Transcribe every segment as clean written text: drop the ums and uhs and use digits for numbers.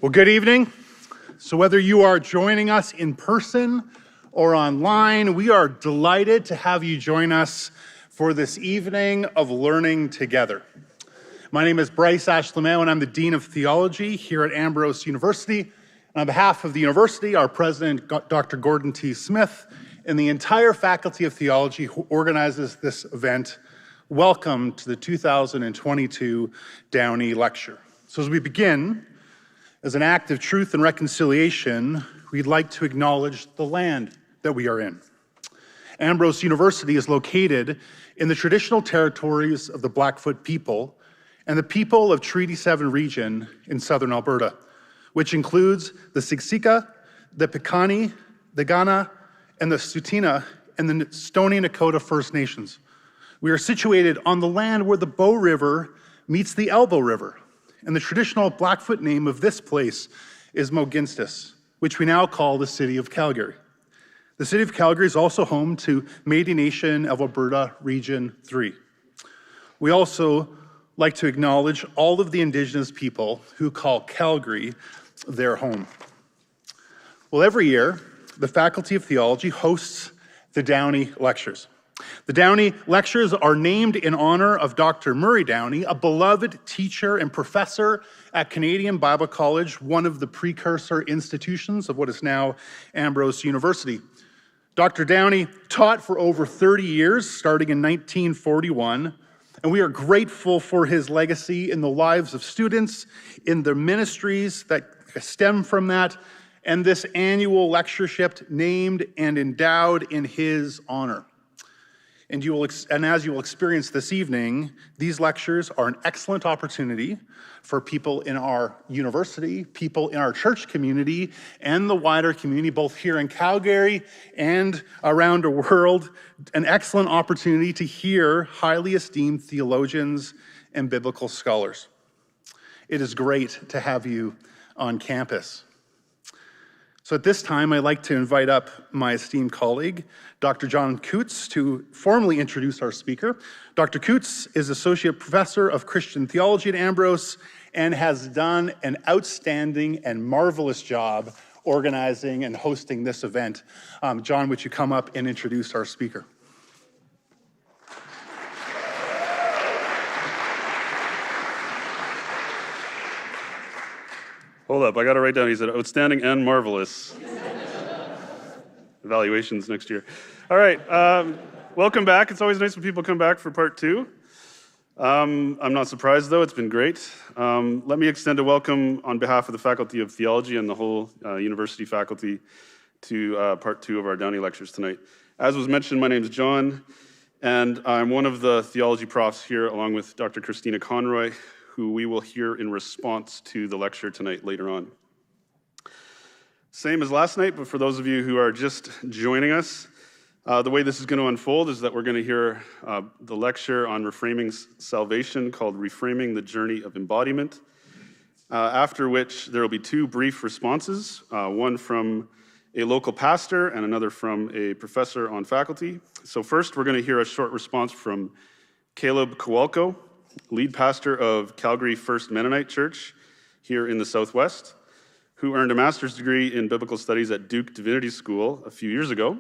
Well, good evening. So whether you are joining us in person or online, we are delighted to have you join us for this evening of learning together. My name is Bryce Ashlamel, and I'm the Dean of Theology here at Ambrose University. And on behalf of the university, our president, Dr. Gordon T. Smith, and the entire faculty of theology who organizes this event, welcome to the 2022 Downey Lecture. So as we begin, as an act of truth and reconciliation, we'd like to acknowledge the land that we are in. Ambrose University is located in the traditional territories of the Blackfoot people and the people of Treaty 7 region in southern Alberta, which includes the Siksika, the Piikani, the Kainai, and the Tsuut'ina, and the Stoney Nakoda First Nations. We are situated on the land where the Bow River meets the Elbow River, and the traditional Blackfoot name of this place is Moginstis, which we now call the City of Calgary. The City of Calgary is also home to Métis Nation of Alberta Region 3. We also like to acknowledge all of the Indigenous people who call Calgary their home. Well, every year, the Faculty of Theology hosts the Downey Lectures. The Downey Lectures are named in honor of Dr. Murray Downey, a beloved teacher and professor at Canadian Bible College, one of the precursor institutions of what is now Ambrose University. Dr. Downey taught for over 30 years, starting in 1941, and we are grateful for his legacy in the lives of students, in the ministries that stem from that, and this annual lectureship named and endowed in his honor. And as you will experience this evening, these lectures are an excellent opportunity for people in our university, people in our church community, and the wider community, both here in Calgary and around the world, an excellent opportunity to hear highly esteemed theologians and biblical scholars. It is great to have you on campus. So at this time, I'd like to invite up my esteemed colleague, Dr. John Coutts, to formally introduce our speaker. Dr. Coutts is Associate Professor of Christian Theology at Ambrose and has done an outstanding and marvelous job organizing and hosting this event. John, would you come up and introduce our speaker? Hold up, I got to write down, he said outstanding and marvelous. Evaluations next year. All right, welcome back. It's always nice when people come back for part two. I'm not surprised though, it's been great. Let me extend a welcome on behalf of the Faculty of Theology and the whole university faculty to part two of our Downey Lectures tonight. As was mentioned, my name is John, and I'm one of the theology profs here along with Dr. Christina Conroy, who we will hear in response to the lecture tonight later on. Same as last night, but for those of you who are just joining us, the way this is going to unfold is that we're going to hear the lecture on Reframing Salvation called Reframing the Journey of Embodiment, after which there will be two brief responses, one from a local pastor and another from a professor on faculty. So first, we're going to hear a short response from Caleb Kowalko, lead pastor of Calgary First Mennonite Church here in the Southwest, who earned a master's degree in biblical studies at Duke Divinity School a few years ago,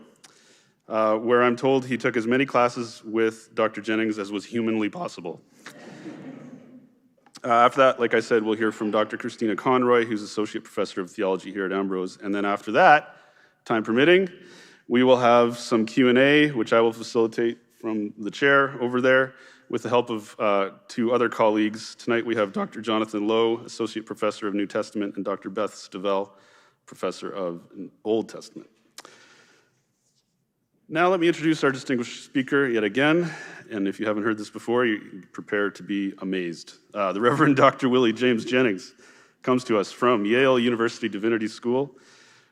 where I'm told he took as many classes with Dr. Jennings as was humanly possible. After that, like I said, we'll hear from Dr. Christina Conroy, who's Associate Professor of Theology here at Ambrose. And then after that, time permitting, we will have some Q&A, which I will facilitate from the chair over there, with the help of two other colleagues. Tonight we have Dr. Jonathan Lowe, Associate Professor of New Testament, and Dr. Beth Stivell, Professor of Old Testament. Now let me introduce our distinguished speaker yet again, and if you haven't heard this before, you prepare to be amazed. The Reverend Dr. Willie James Jennings comes to us from Yale University Divinity School,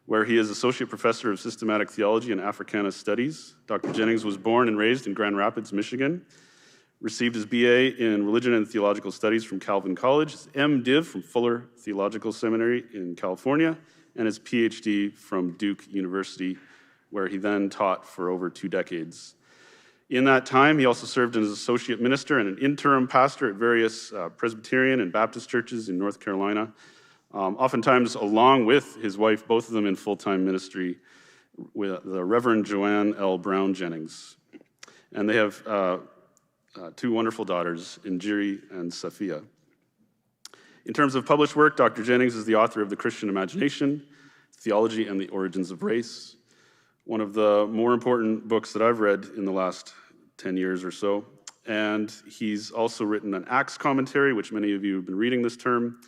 where he is Associate Professor of Systematic Theology and Africana Studies. Dr. Jennings was born and raised in Grand Rapids, Michigan, received his BA in Religion and Theological Studies from Calvin College, his MDiv from Fuller Theological Seminary in California, and his PhD from Duke University, where he then taught for over 2 decades. In that time, he also served as associate minister and an interim pastor at various Presbyterian and Baptist churches in North Carolina, oftentimes along with his wife, both of them in full-time ministry with the Reverend Joanne L. Brown Jennings. And they have two wonderful daughters, Injiri and Safia. In terms of published work, Dr. Jennings is the author of The Christian Imagination, Theology and the Origins of Race, one of the more important books that I've read in the last 10 years or so. And he's also written an Acts commentary, which many of you have been reading this term,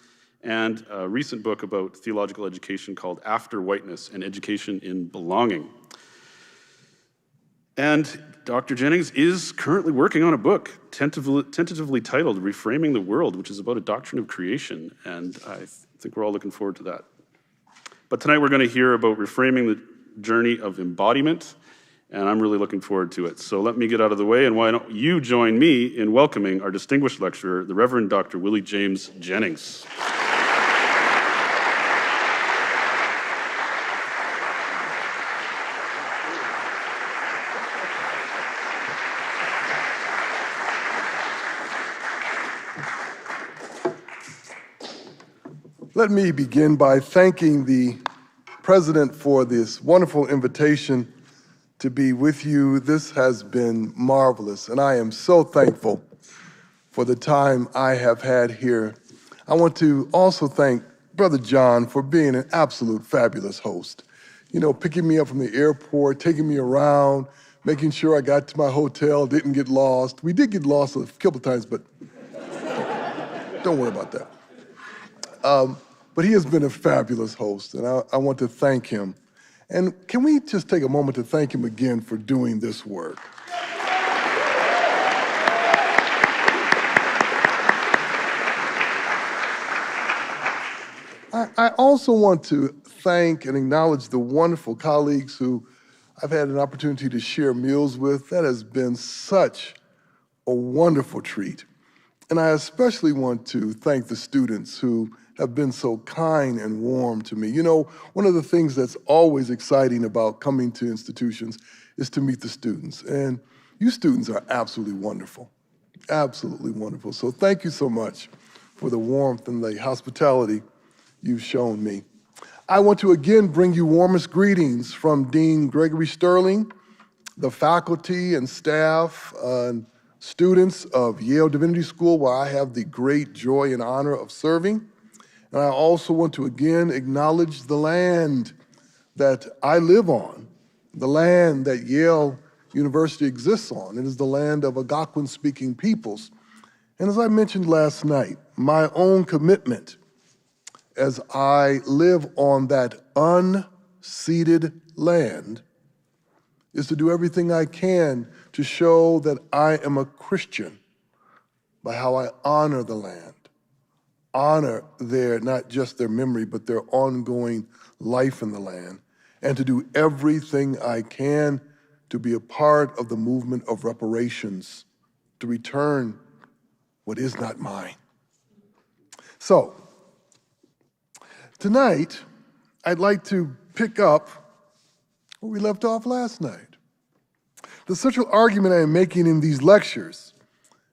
and a recent book about theological education called After Whiteness, an Education in Belonging. And Dr. Jennings is currently working on a book tentatively titled Reframing the World, which is about a doctrine of creation, and I think we're all looking forward to that. But tonight we're going to hear about reframing the journey of embodiment, and I'm really looking forward to it. So let me get out of the way, and why don't you join me in welcoming our distinguished lecturer, the Reverend Dr. Willie James Jennings. Let me begin by thanking the President for this wonderful invitation to be with you. This has been marvelous, and I am so thankful for the time I have had here. I want to also thank Brother John for being an absolute fabulous host. You know, picking me up from the airport, taking me around, making sure I got to my hotel, didn't get lost. We did get lost a couple times, but don't worry about that. But he has been a fabulous host, and I want to thank him. And can we just take a moment to thank him again for doing this work? I also want to thank and acknowledge the wonderful colleagues who I've had an opportunity to share meals with. That has been such a wonderful treat. And I especially want to thank the students who have been so kind and warm to me. You know, one of the things that's always exciting about coming to institutions is to meet the students. And you students are absolutely wonderful, absolutely wonderful. So thank you so much for the warmth and the hospitality you've shown me. I want to again bring you warmest greetings from Dean Gregory Sterling, the faculty and staff and students of Yale Divinity School, where I have the great joy and honor of serving. And I also want to again acknowledge the land that I live on, the land that Yale University exists on. It is the land of Algonquin-speaking peoples. And as I mentioned last night, my own commitment as I live on that unceded land is to do everything I can to show that I am a Christian by how I honor the land. Honor not just their memory, but their ongoing life in the land, and to do everything I can to be a part of the movement of reparations, to return what is not mine. So, tonight, I'd like to pick up where we left off last night. The central argument I am making in these lectures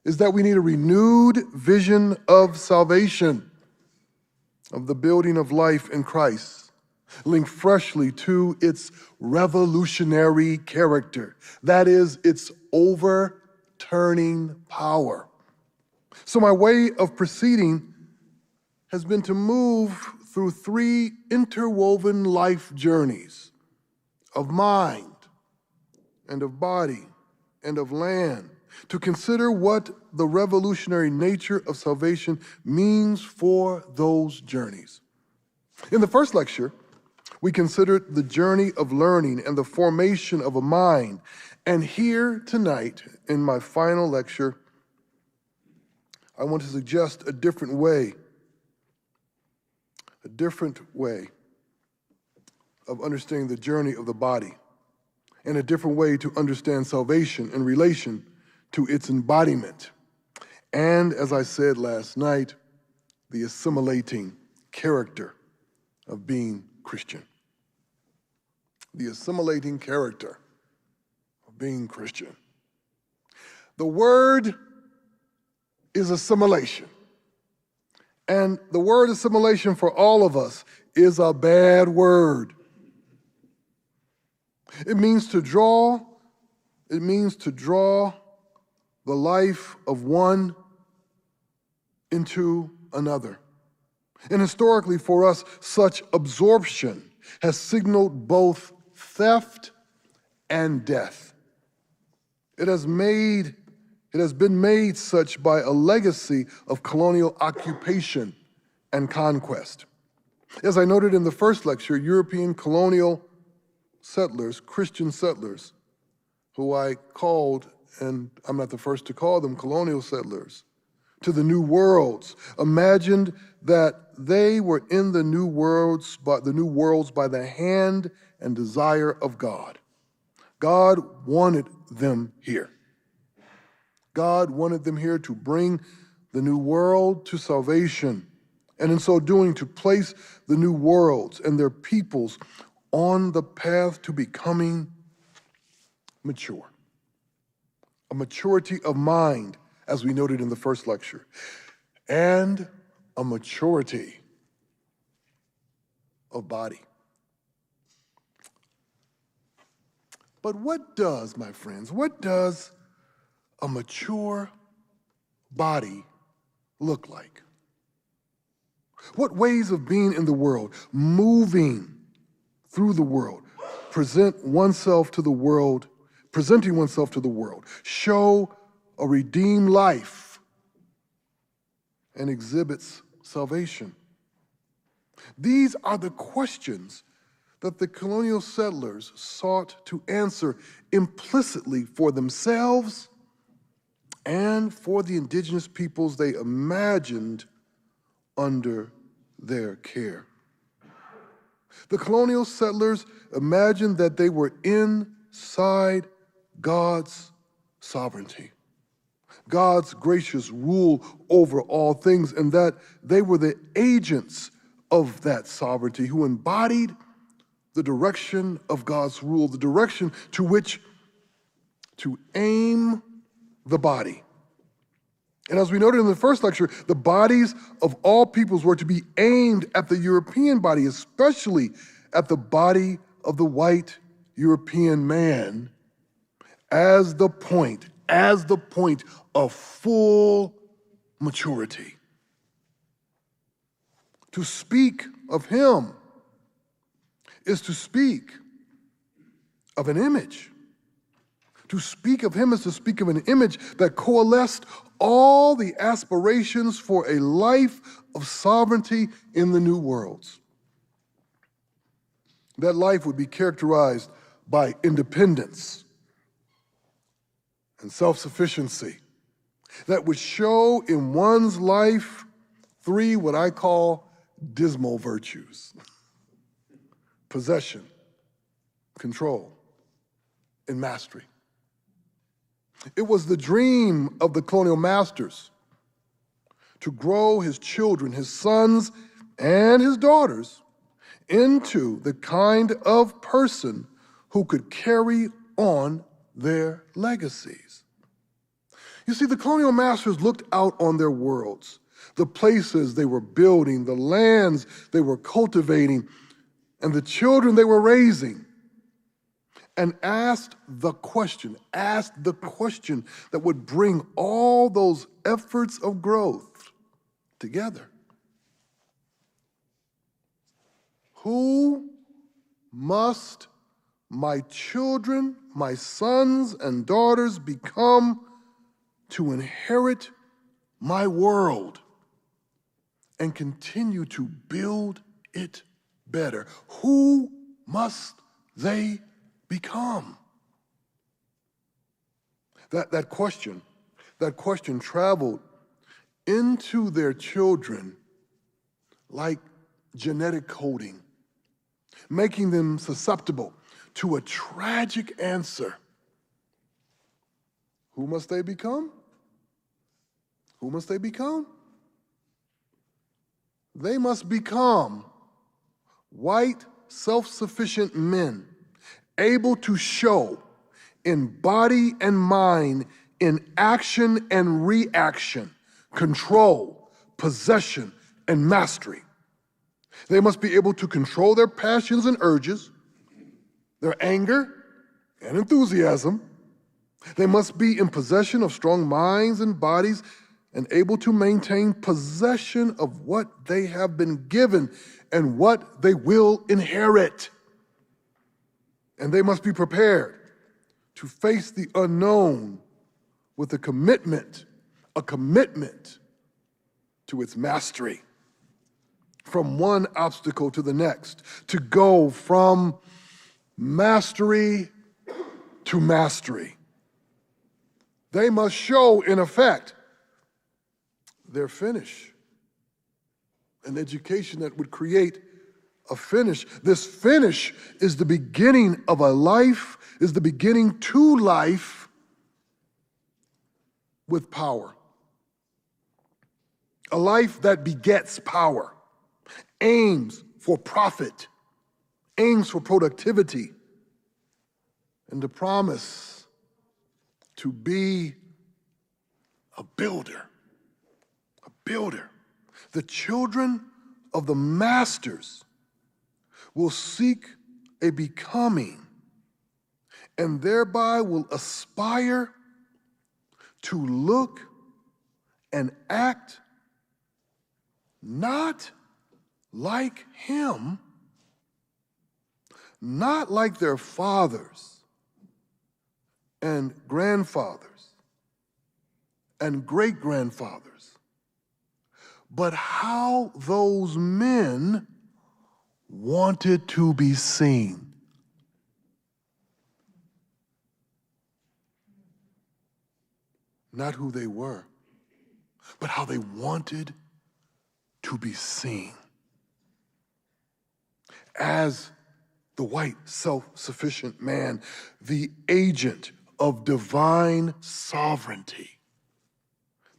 is that we need a renewed vision of salvation, of the building of life in Christ, linked freshly to its revolutionary character, that is, its overturning power. So my way of proceeding has been to move through three interwoven life journeys of mind and of body and of land, to consider what the revolutionary nature of salvation means for those journeys. In the first lecture, we considered the journey of learning and the formation of a mind. And here tonight, in my final lecture, I want to suggest a different way of understanding the journey of the body, and a different way to understand salvation in relation to its embodiment. And as I said last night, the assimilating character of being Christian. The assimilating character of being Christian. The word is assimilation. And the word assimilation for all of us is a bad word. It means to draw the life of one into another. And historically for us, such absorption has signaled both theft and death. It has been made such by a legacy of colonial occupation and conquest. As I noted in the first lecture, European colonial settlers, Christian settlers, who I called, and I'm not the first to call them, colonial settlers, to the new worlds, imagined that they were in the new worlds by the hand and desire of God. God wanted them here. God wanted them here to bring the new world to salvation, and in so doing, to place the new worlds and their peoples on the path to becoming mature. A maturity of mind, as we noted in the first lecture, and a maturity of body. But what does, my friends, what does a mature body look like? What ways of being in the world, moving through the world, presenting oneself to the world, show a redeemed life and exhibits salvation? These are the questions that the colonial settlers sought to answer implicitly for themselves and for the indigenous peoples they imagined under their care. The colonial settlers imagined that they were inside God's sovereignty, God's gracious rule over all things, and that they were the agents of that sovereignty who embodied the direction of God's rule, the direction to which to aim the body. And as we noted in the first lecture, the bodies of all peoples were to be aimed at the European body, especially at the body of the white European man, as the point of full maturity. To speak of him is to speak of an image. To speak of him is to speak of an image that coalesced all the aspirations for a life of sovereignty in the new worlds. That life would be characterized by independence and self-sufficiency that would show in one's life three what I call dismal virtues: possession, control, and mastery. It was the dream of the colonial masters to grow his children, his sons and his daughters, into the kind of person who could carry on their legacies. You see, the colonial masters looked out on their worlds, the places they were building, the lands they were cultivating, and the children they were raising, and asked the question that would bring all those efforts of growth together. Who must my children, my sons and daughters become to inherit my world and continue to build it better? Who must they become? That question traveled into their children like genetic coding, making them susceptible to a tragic answer. Who must they become? Who must they become? They must become white, self-sufficient men, able to show in body and mind, in action and reaction, control, possession, and mastery. They must be able to control their passions and urges, their anger and enthusiasm. They must be in possession of strong minds and bodies and able to maintain possession of what they have been given and what they will inherit. And they must be prepared to face the unknown with a commitment to its mastery. From one obstacle to the next, to go from mastery to mastery. They must show, in effect, their finish. An education that would create a finish. This finish is the beginning of a life, is the beginning to life with power. A life that begets power, aims for profit, aims for productivity, and the promise to be a builder. A builder. The children of the masters will seek a becoming and thereby will aspire to look and act not like him, not like their fathers and grandfathers and great-grandfathers, but how those men wanted to be seen. Not who they were, but how they wanted to be seen. As the white, self-sufficient man, the agent of divine sovereignty,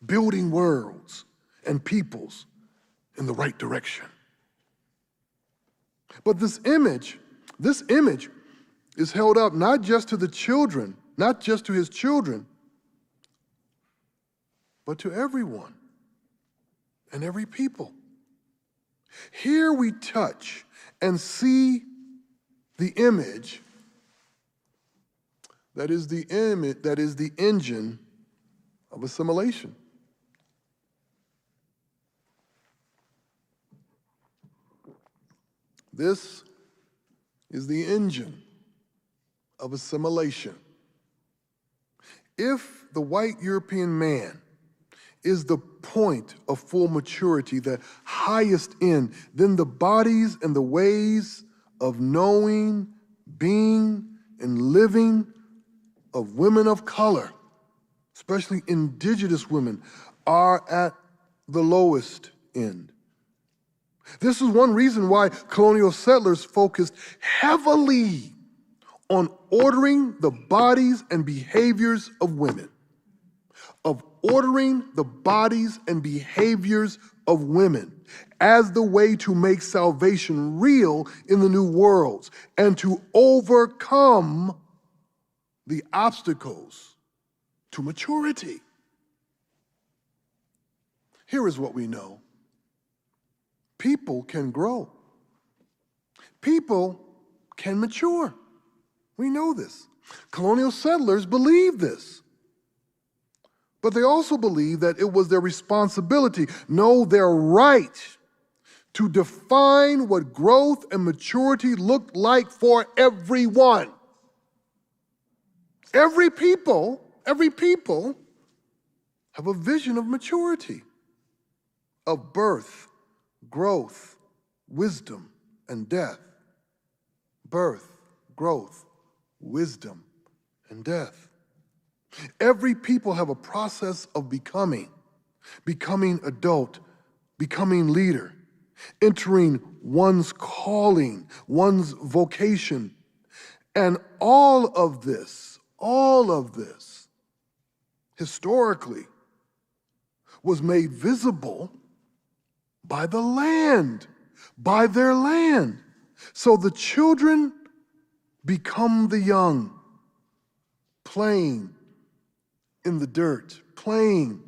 building worlds and peoples in the right direction. But this image is held up not just to the children, not just to his children, but to everyone and every people. Here we touch and see the image that is the engine of assimilation. This is the engine of assimilation. If the white European man is the point of full maturity, the highest end, then the bodies and the ways of knowing, being, and living of women of color, especially indigenous women, are at the lowest end. This is one reason why colonial settlers focused heavily on ordering the bodies and behaviors of women, ordering the bodies and behaviors of women as the way to make salvation real in the new worlds and to overcome the obstacles to maturity. Here is what we know. People can grow. People can mature. We know this. Colonial settlers believed this. But they also believed that it was their responsibility, no, their right, to define what growth and maturity looked like for everyone. Every people have a vision of maturity, of birth, growth, wisdom, and death. Birth, growth, wisdom, and death. Every people have a process of becoming adult, becoming leader, entering one's calling, one's vocation. And all of this, historically, was made visible by the land, by their land. So the children become the young, playing in the dirt, playing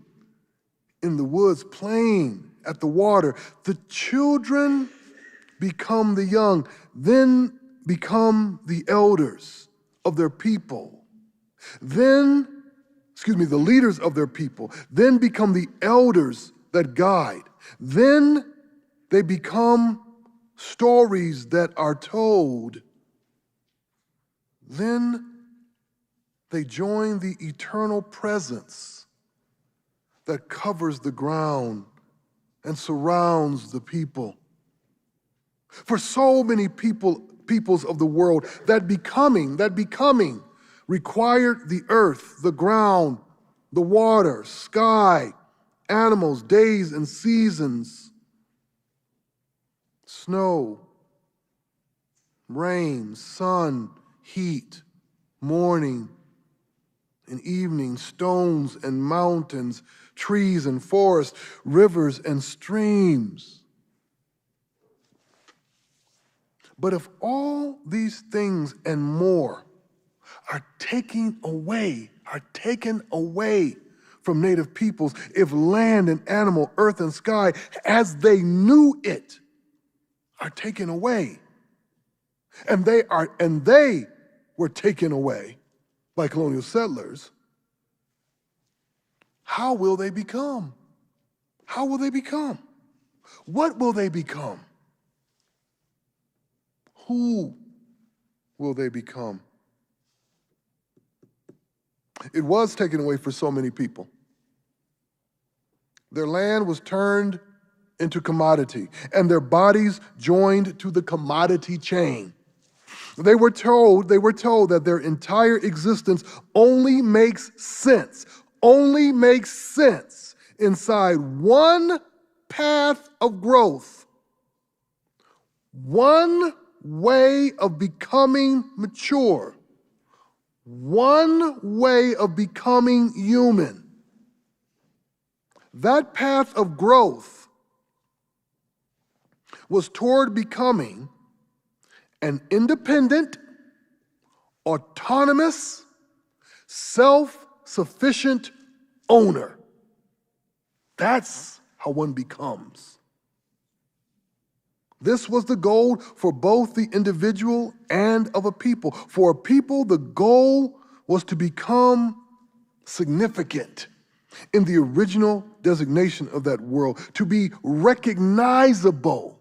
in the woods, playing at the water. The children become the young, then become the elders of their people. The leaders of their people, then become the elders that guide. Then they become stories that are told. Then they join the eternal presence that covers the ground and surrounds the people. For so many peoples of the world, that becoming required the earth, the ground, the water, sky, animals, days and seasons, snow, rain, sun, heat, morning and evening, stones and mountains, trees and forests, rivers and streams. But if all these things and more are taken away from native peoples, if land and animal, earth and sky, as they knew it, are taken away, and they were taken away by colonial settlers, how will they become? How will they become? What will they become? Who will they become? It was taken away for so many people. Their land was turned into commodity, and their bodies joined to the commodity chain. They were told that their entire existence only makes sense inside one path of growth, one way of becoming mature, one way of becoming human. That path of growth was toward becoming an independent, autonomous, self-sufficient owner. That's how one becomes. This was the goal for both the individual and of a people. For a people, the goal was to become significant in the original designation of that world, to be recognizable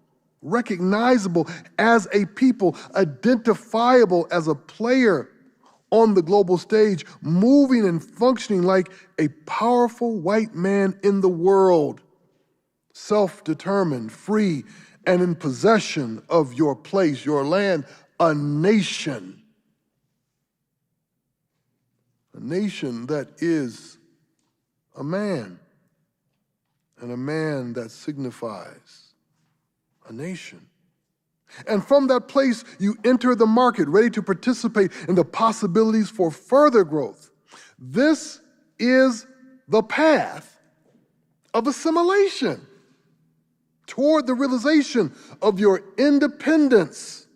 as a people, identifiable as a player on the global stage, moving and functioning like a powerful white man in the world, self-determined, free, and in possession of your place, your land, a nation. A nation that is a man, and a man that signifies a nation. And from that place, you enter the market, ready to participate in the possibilities for further growth. This is the path of assimilation toward the realization of your independence,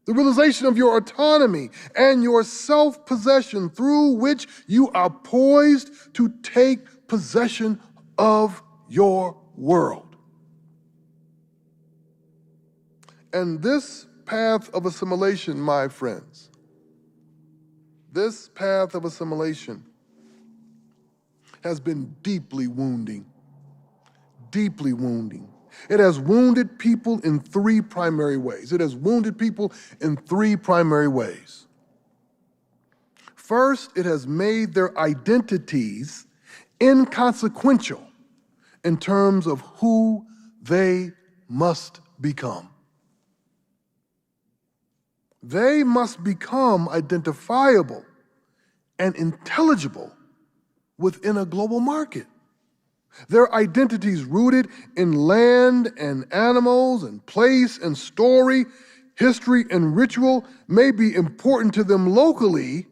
the realization of your autonomy and your self-possession, through which you are poised to take possession of your world. And this path of assimilation, my friends, this path of assimilation has been deeply wounding, deeply wounding. It has wounded people in three primary ways. First, it has made their identities inconsequential in terms of who they must become. They must become identifiable and intelligible within a global market. Their identities rooted in land and animals and place and story, history and ritual may be important to them locally,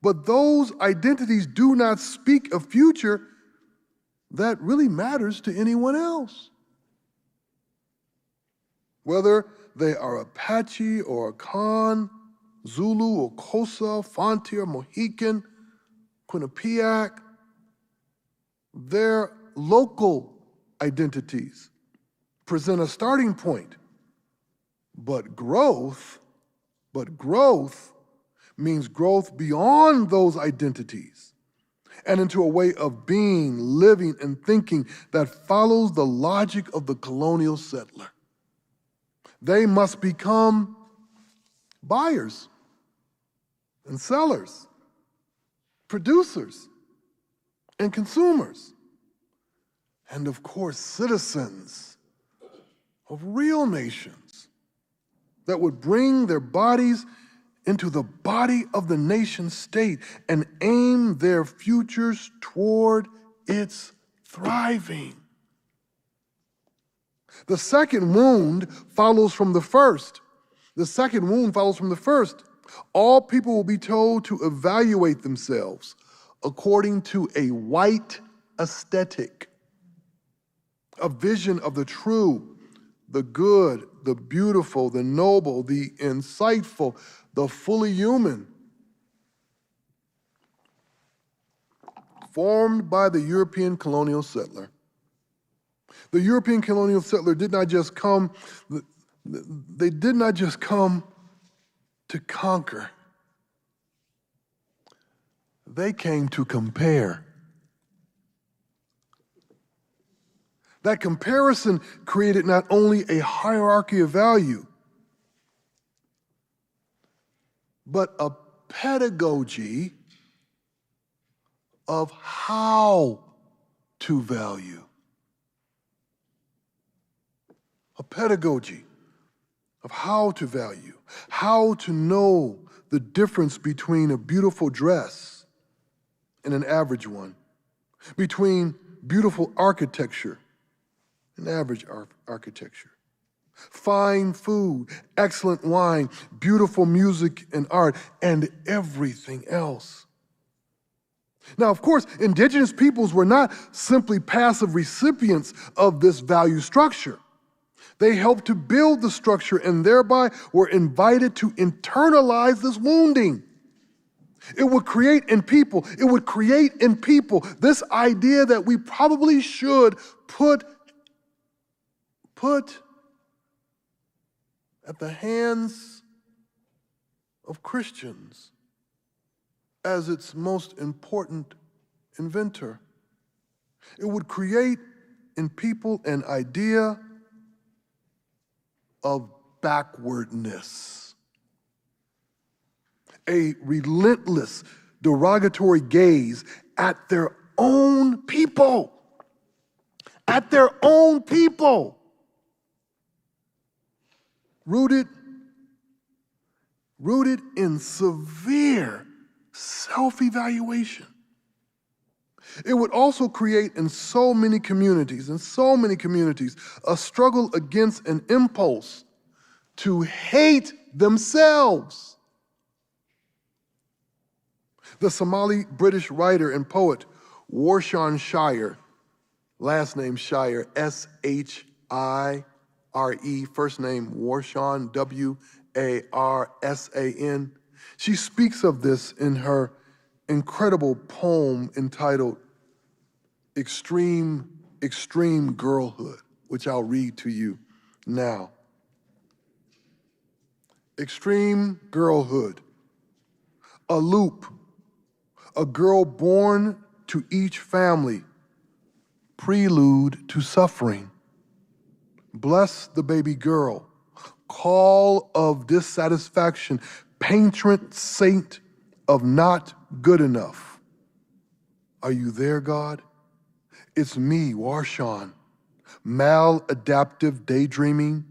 but those identities do not speak a future that really matters to anyone else. Whether they are Apache or Akan, Zulu or Xhosa, Fanti or Mohican, Quinnipiac, their local identities present a starting point, but growth means growth beyond those identities and into a way of being, living, and thinking that follows the logic of the colonial settler. They must become buyers and sellers, producers and consumers, and of course, citizens of real nations that would bring their bodies into the body of the nation state and aim their futures toward its thriving. The second wound follows from the first. All people will be told to evaluate themselves according to a white aesthetic, a vision of the true, the good, the beautiful, the noble, the insightful, the fully human, formed by the European colonial settler. The European colonial settler did not just come to conquer. They came to compare. That comparison created not only a hierarchy of value, but a pedagogy of how to value. A pedagogy of how to value, how to know the difference between a beautiful dress and an average one, between beautiful architecture and average architecture, fine food, excellent wine, beautiful music and art, and everything else. Now, of course, indigenous peoples were not simply passive recipients of this value structure. They helped to build the structure and thereby were invited to internalize this wounding. It would create in people this idea that we probably should put at the hands of Christians as its most important inventor. It would create in people an idea of backwardness, a relentless derogatory gaze at their own people, rooted in severe self-evaluation. It would also create in so many communities, a struggle against an impulse to hate themselves. The Somali British writer and poet Warsan Shire, last name Shire, S-H-I-R-E, first name Warsan, W-A-R-S-A-N. She speaks of this in her incredible poem entitled Extreme Girlhood, which I'll read to you now. Extreme girlhood, a loop, a girl born to each family, prelude to suffering. Bless the baby girl, call of dissatisfaction, patron saint of not good enough. Are you there, God? It's me, Warsan, maladaptive daydreaming,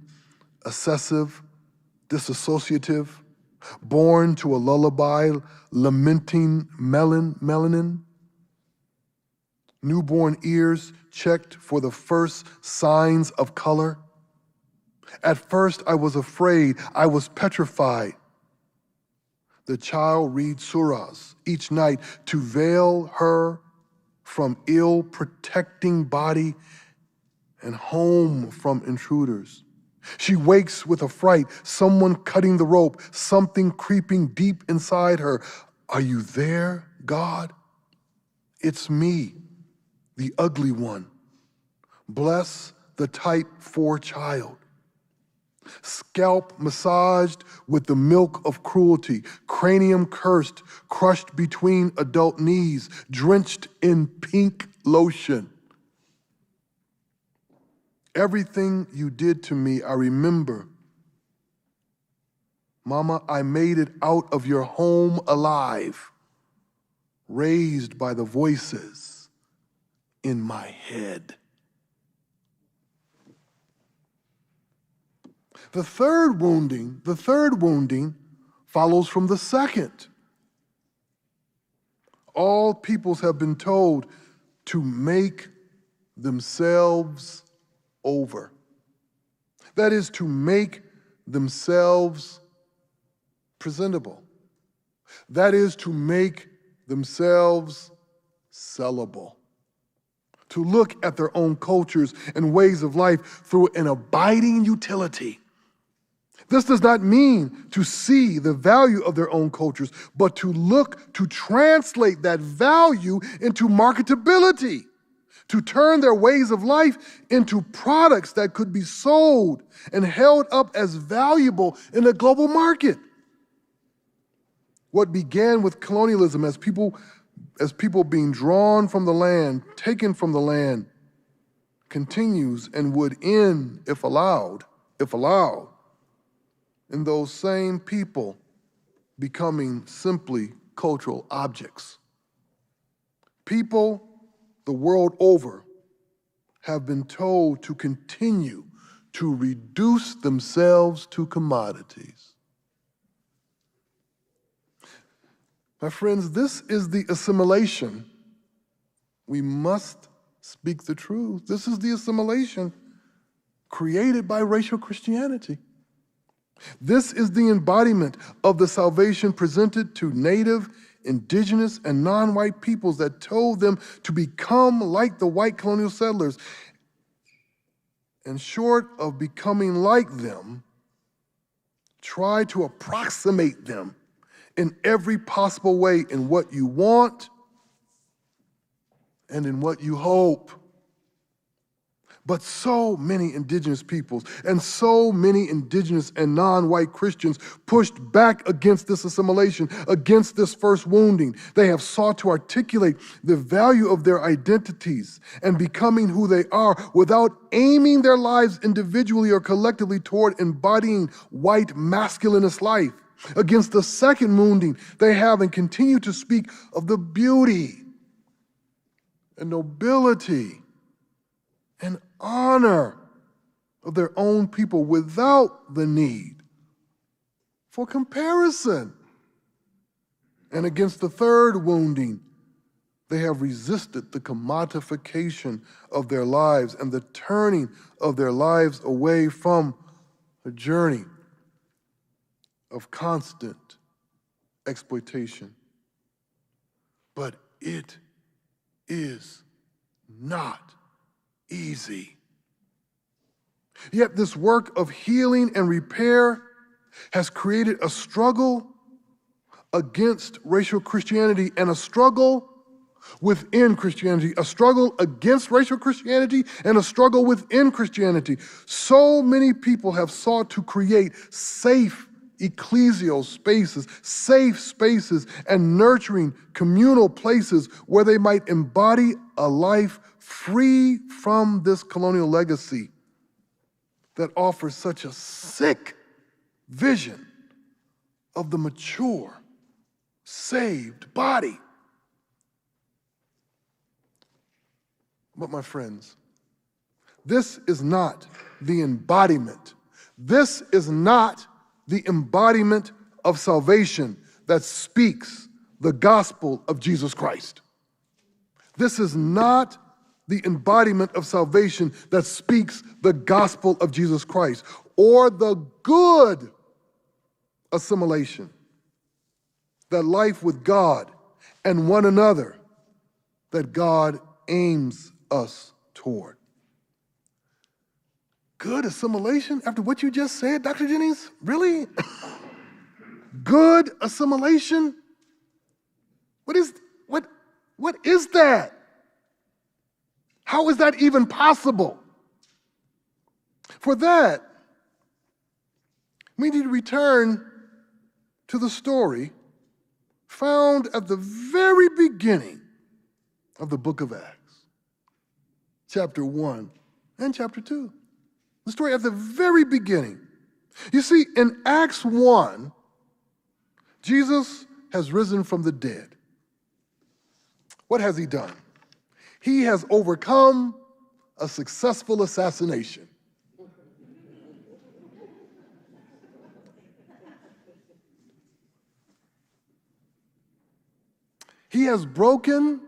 obsessive, disassociative, born to a lullaby, lamenting melanin, newborn ears checked for the first signs of color. At first, I was afraid, I was petrified. The child reads surahs each night to veil her from ill protecting body and home from intruders. She wakes with a fright, someone cutting the rope, something creeping deep inside her. Are you there, God? It's me, the ugly one, Bless the type 4 child. Scalp massaged with the milk of cruelty, cranium cursed, crushed between adult knees, drenched in pink lotion. Everything you did to me, I remember. Mama, I made it out of your home alive, raised by the voices in my head. The third wounding follows from the second. All peoples have been told to make themselves over. That is, to make themselves presentable. That is, to make themselves sellable. To look at their own cultures and ways of life through an abiding utility. This does not mean to see the value of their own cultures, but to look to translate that value into marketability, to turn their ways of life into products that could be sold and held up as valuable in a global market. What began with colonialism as people being drawn from the land, taken from the land, continues and would end, if allowed, in those same people becoming simply cultural objects. People the world over have been told to continue to reduce themselves to commodities. My friends, this is the assimilation. We must speak the truth. This is the assimilation created by racial Christianity. This is the embodiment of the salvation presented to native, indigenous, and non-white peoples that told them to become like the white colonial settlers. And short of becoming like them, try to approximate them in every possible way in what you want and in what you hope. But so many indigenous peoples and so many indigenous and non-white Christians pushed back against this assimilation, against this first wounding. They have sought to articulate the value of their identities and becoming who they are without aiming their lives individually or collectively toward embodying white masculinist life. Against the second wounding, they have and continue to speak of the beauty and nobility and honor of their own people without the need for comparison. And against the third wounding, they have resisted the commodification of their lives and the turning of their lives away from a journey of constant exploitation. But it is not easy. Yet this work of healing and repair has created a struggle against racial Christianity and a struggle within Christianity, a struggle against racial Christianity and a struggle within Christianity. So many people have sought to create safe ecclesial spaces, safe spaces, and nurturing communal places where they might embody a life free from this colonial legacy that offers such a sick vision of the mature, saved body. But my friends, this is not the embodiment. This is not the embodiment of salvation that speaks the gospel of Jesus Christ. This is not the embodiment of salvation that speaks the gospel of Jesus Christ, or the good assimilation, that life with God and one another that God aims us toward. Good assimilation after what you just said, Dr. Jennings? Really? Good assimilation? What is that? How is that even possible? For that, we need to return to the story found at the very beginning of the book of Acts, chapter 1 and chapter 2. The story at the very beginning. You see, in Acts 1, Jesus has risen from the dead. What has he done? He has overcome a successful assassination. He has broken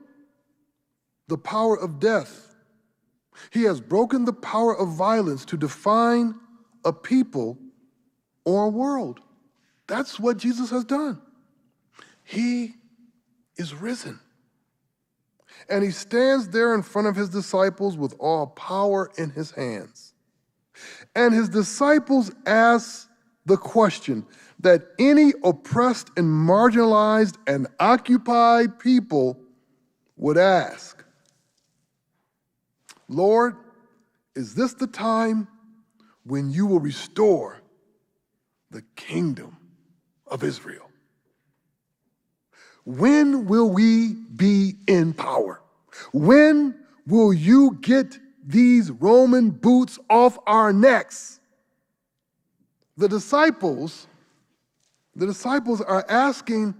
the power of death. He has broken the power of violence to define a people or a world. That's what Jesus has done. He is risen. And he stands there in front of his disciples with all power in his hands. And his disciples ask the question that any oppressed and marginalized and occupied people would ask. Lord, is this the time when you will restore the kingdom of Israel? When will we be in power? When will you get these Roman boots off our necks? The disciples are asking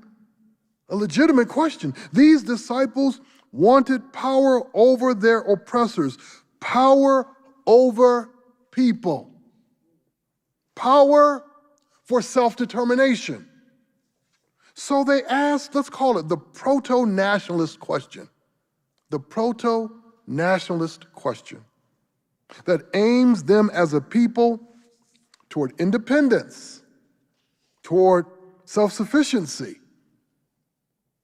a legitimate question. These disciples wanted power over their oppressors, power over people, power for self-determination. So they asked, let's call it the proto-nationalist question. The proto-nationalist question that aims them as a people toward independence, toward self-sufficiency,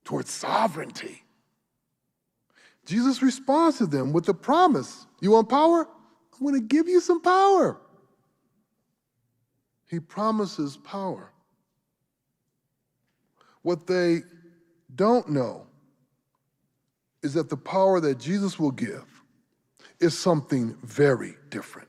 toward sovereignty. Jesus responds to them with the promise, you want power? I'm going to give you some power. He promises power. What they don't know is that the power that Jesus will give is something very different.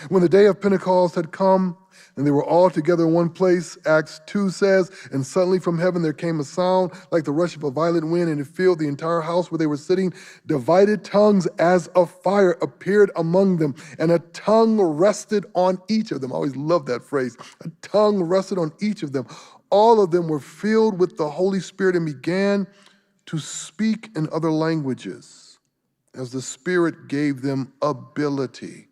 When the day of Pentecost had come and they were all together in one place, Acts 2 says, and suddenly from heaven there came a sound like the rush of a violent wind, and it filled the entire house where they were sitting. Divided tongues as of fire appeared among them, and a tongue rested on each of them. I always love that phrase. A tongue rested on each of them. All of them were filled with the Holy Spirit and began to speak in other languages as the Spirit gave them ability.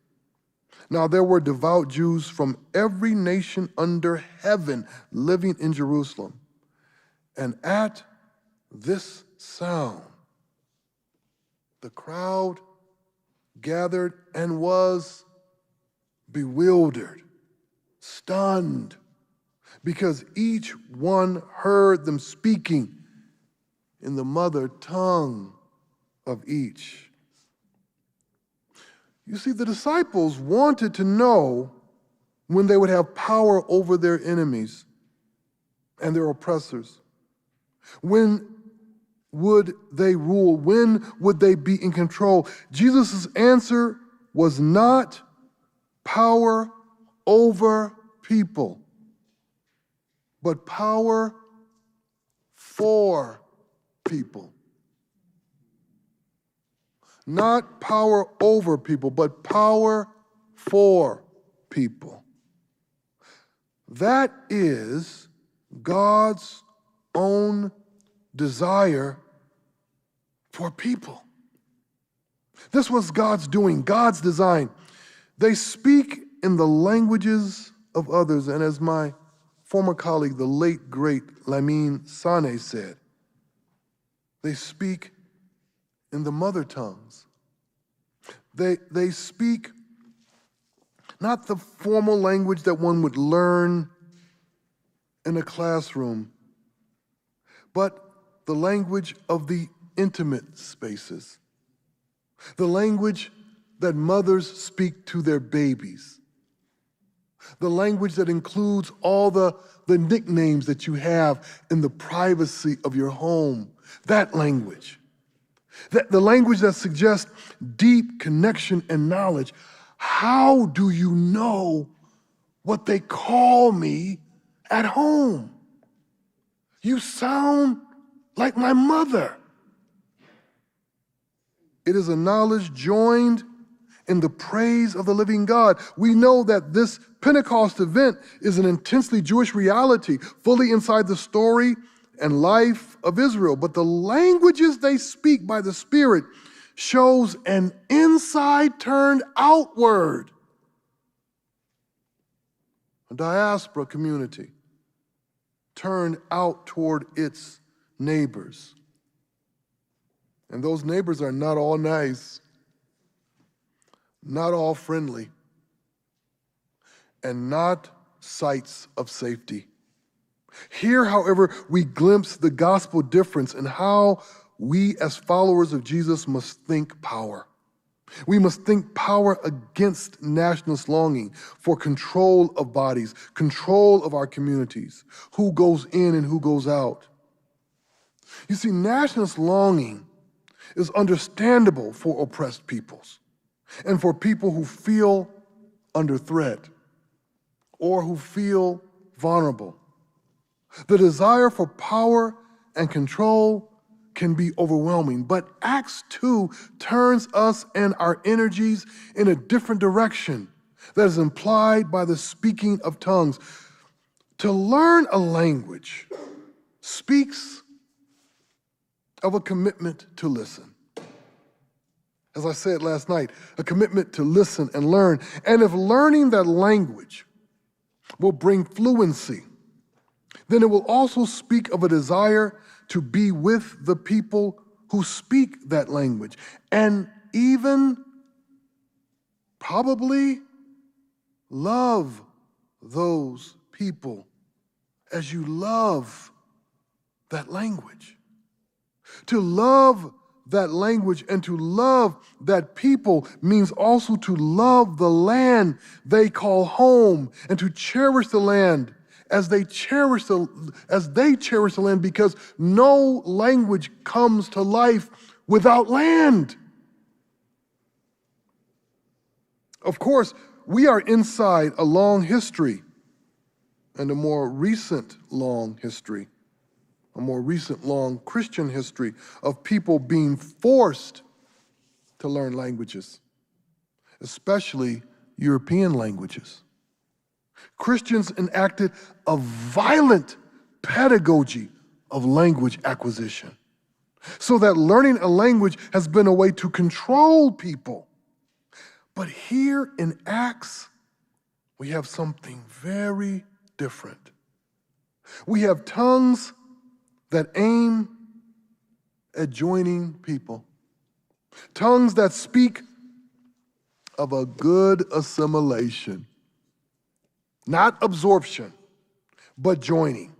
Now there were devout Jews from every nation under heaven living in Jerusalem. And at this sound, the crowd gathered and was bewildered, stunned, because each one heard them speaking in the mother tongue of each. You see, the disciples wanted to know when they would have power over their enemies and their oppressors. When would they rule? When would they be in control? Jesus' answer was not power over people, but power for people. Not power over people, but power for people. That is God's own desire for people. This was God's doing, God's design. They speak in the languages of others, and as my former colleague, the late, great Lamine Sane said, they speak in the mother tongues. They speak not the formal language that one would learn in a classroom, but the language of the intimate spaces, the language that mothers speak to their babies, the language that includes all the nicknames that you have in the privacy of your home, that language. The language that suggests deep connection and knowledge. How do you know what they call me at home? You sound like my mother. It is a knowledge joined in the praise of the living God. We know that this Pentecost event is an intensely Jewish reality, fully inside the story and life of Israel. But the languages they speak by the Spirit shows an inside turned outward. A diaspora community turned out toward its neighbors. And those neighbors are not all nice, not all friendly, and not sites of safety. Here, however, we glimpse the gospel difference in how we as followers of Jesus must think power. We must think power against nationalist longing for control of bodies, control of our communities, who goes in and who goes out. You see, nationalist longing is understandable for oppressed peoples and for people who feel under threat or who feel vulnerable. The desire for power and control can be overwhelming, but Acts 2 turns us and our energies in a different direction that is implied by the speaking of tongues. To learn a language speaks of a commitment to listen. As I said last night, a commitment to listen and learn. And if learning that language will bring fluency, then it will also speak of a desire to be with the people who speak that language, and even probably love those people as you love that language. To love that language and to love that people means also to love the land they call home and to cherish the land as they cherish the land, because no language comes to life without land. Of course, we are inside a long history and a more recent long history, a more recent long Christian history of people being forced to learn languages, especially European languages. Christians enacted a violent pedagogy of language acquisition, so that learning a language has been a way to control people. But here in Acts, we have something very different. We have tongues that aim at joining people, tongues that speak of a good assimilation. Not absorption, but joining.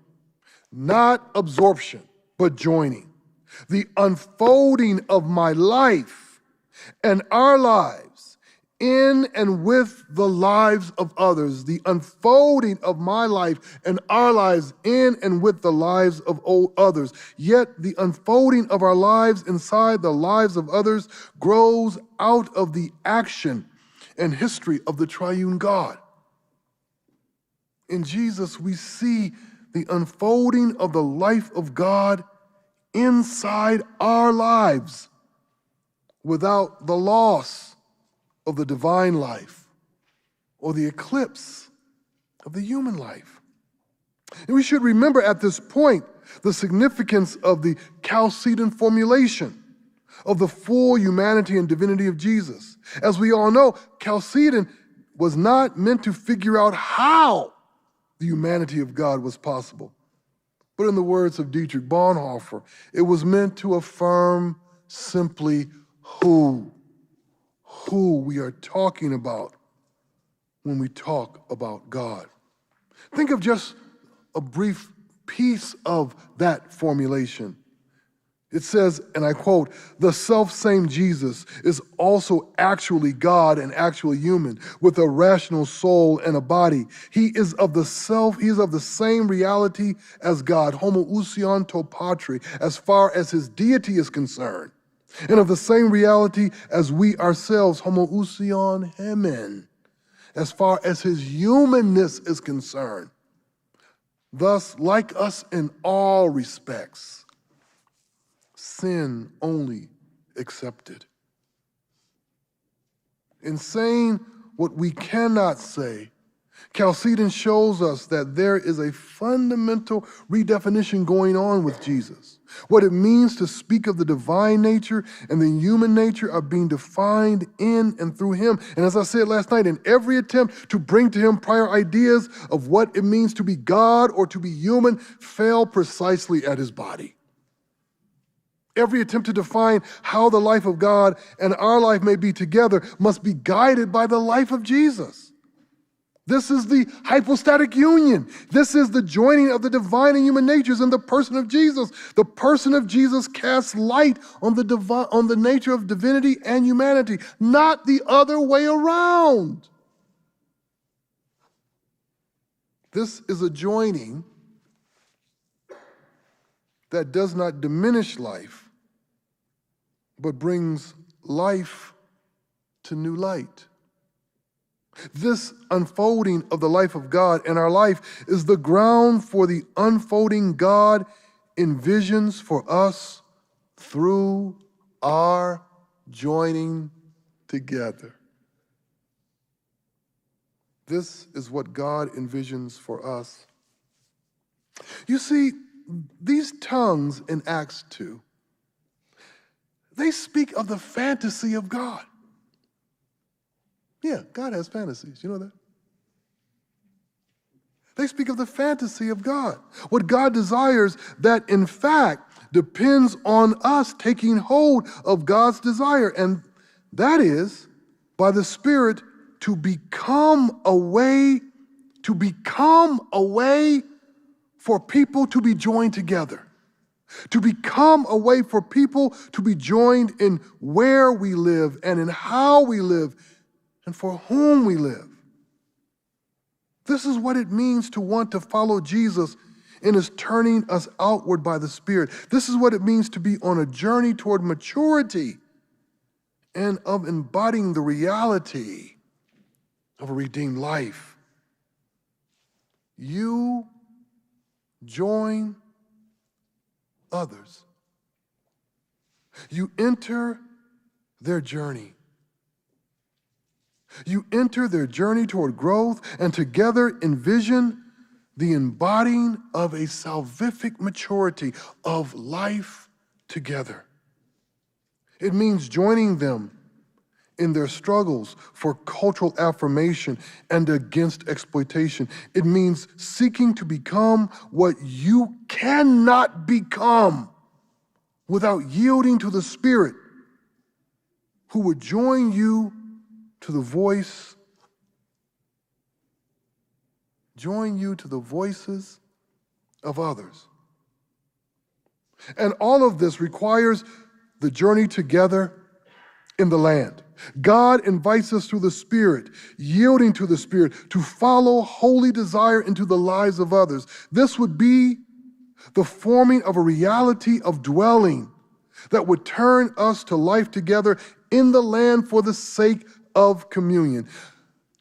Not absorption, but joining. The unfolding of my life and our lives in and with the lives of others. The unfolding of my life and our lives in and with the lives of others. Yet the unfolding of our lives inside the lives of others grows out of the action and history of the triune God. In Jesus, we see the unfolding of the life of God inside our lives without the loss of the divine life or the eclipse of the human life. And we should remember at this point the significance of the Chalcedon formulation of the full humanity and divinity of Jesus. As we all know, Chalcedon was not meant to figure out how the humanity of God was possible. But in the words of Dietrich Bonhoeffer, it was meant to affirm simply who we are talking about when we talk about God. Think of just a brief piece of that formulation. It says, and I quote, "The self-same Jesus is also actually God and actually human, with a rational soul and a body. He is of the same reality as God, homoousion to patri, as far as his deity is concerned. and of the same reality as we ourselves, homoousion hemen, as far as his humanness is concerned. Thus, like us in all respects, sin only accepted. In saying what we cannot say, Chalcedon shows us that there is a fundamental redefinition going on with Jesus. What it means to speak of the divine nature and the human nature are being defined in and through him. And as I said last night, in every attempt to bring to him prior ideas of what it means to be God or to be human fail precisely at his body. Every attempt to define how the life of God and our life may be together must be guided by the life of Jesus. This is the hypostatic union. This is the joining of the divine and human natures in the person of Jesus. The person of Jesus casts light on the nature of divinity and humanity, not the other way around. This is a joining that does not diminish life, but brings life to new light. This unfolding of the life of God in our life is the ground for the unfolding God envisions for us through our joining together. This is what God envisions for us. You see, these tongues in Acts 2, they speak of the fantasy of God. Yeah, God has fantasies. You know that? They speak of the fantasy of God. What God desires that, in fact, depends on us taking hold of God's desire. And that is, by the Spirit, to become a way for people to be joined together. To become a way for people to be joined in where we live and in how we live and for whom we live. This is what it means to want to follow Jesus in his turning us outward by the Spirit. This is what it means to be on a journey toward maturity and of embodying the reality of a redeemed life. You join others. You enter their journey. You enter their journey toward growth and together envision the embodying of a salvific maturity of life together. It means joining them in their struggles for cultural affirmation and against exploitation. It means seeking to become what you cannot become without yielding to the Spirit who would join you to the voices of others. And all of this requires the journey together in the land. God invites us through the Spirit, yielding to the Spirit, to follow holy desire into the lives of others. This would be the forming of a reality of dwelling that would turn us to life together in the land for the sake of communion.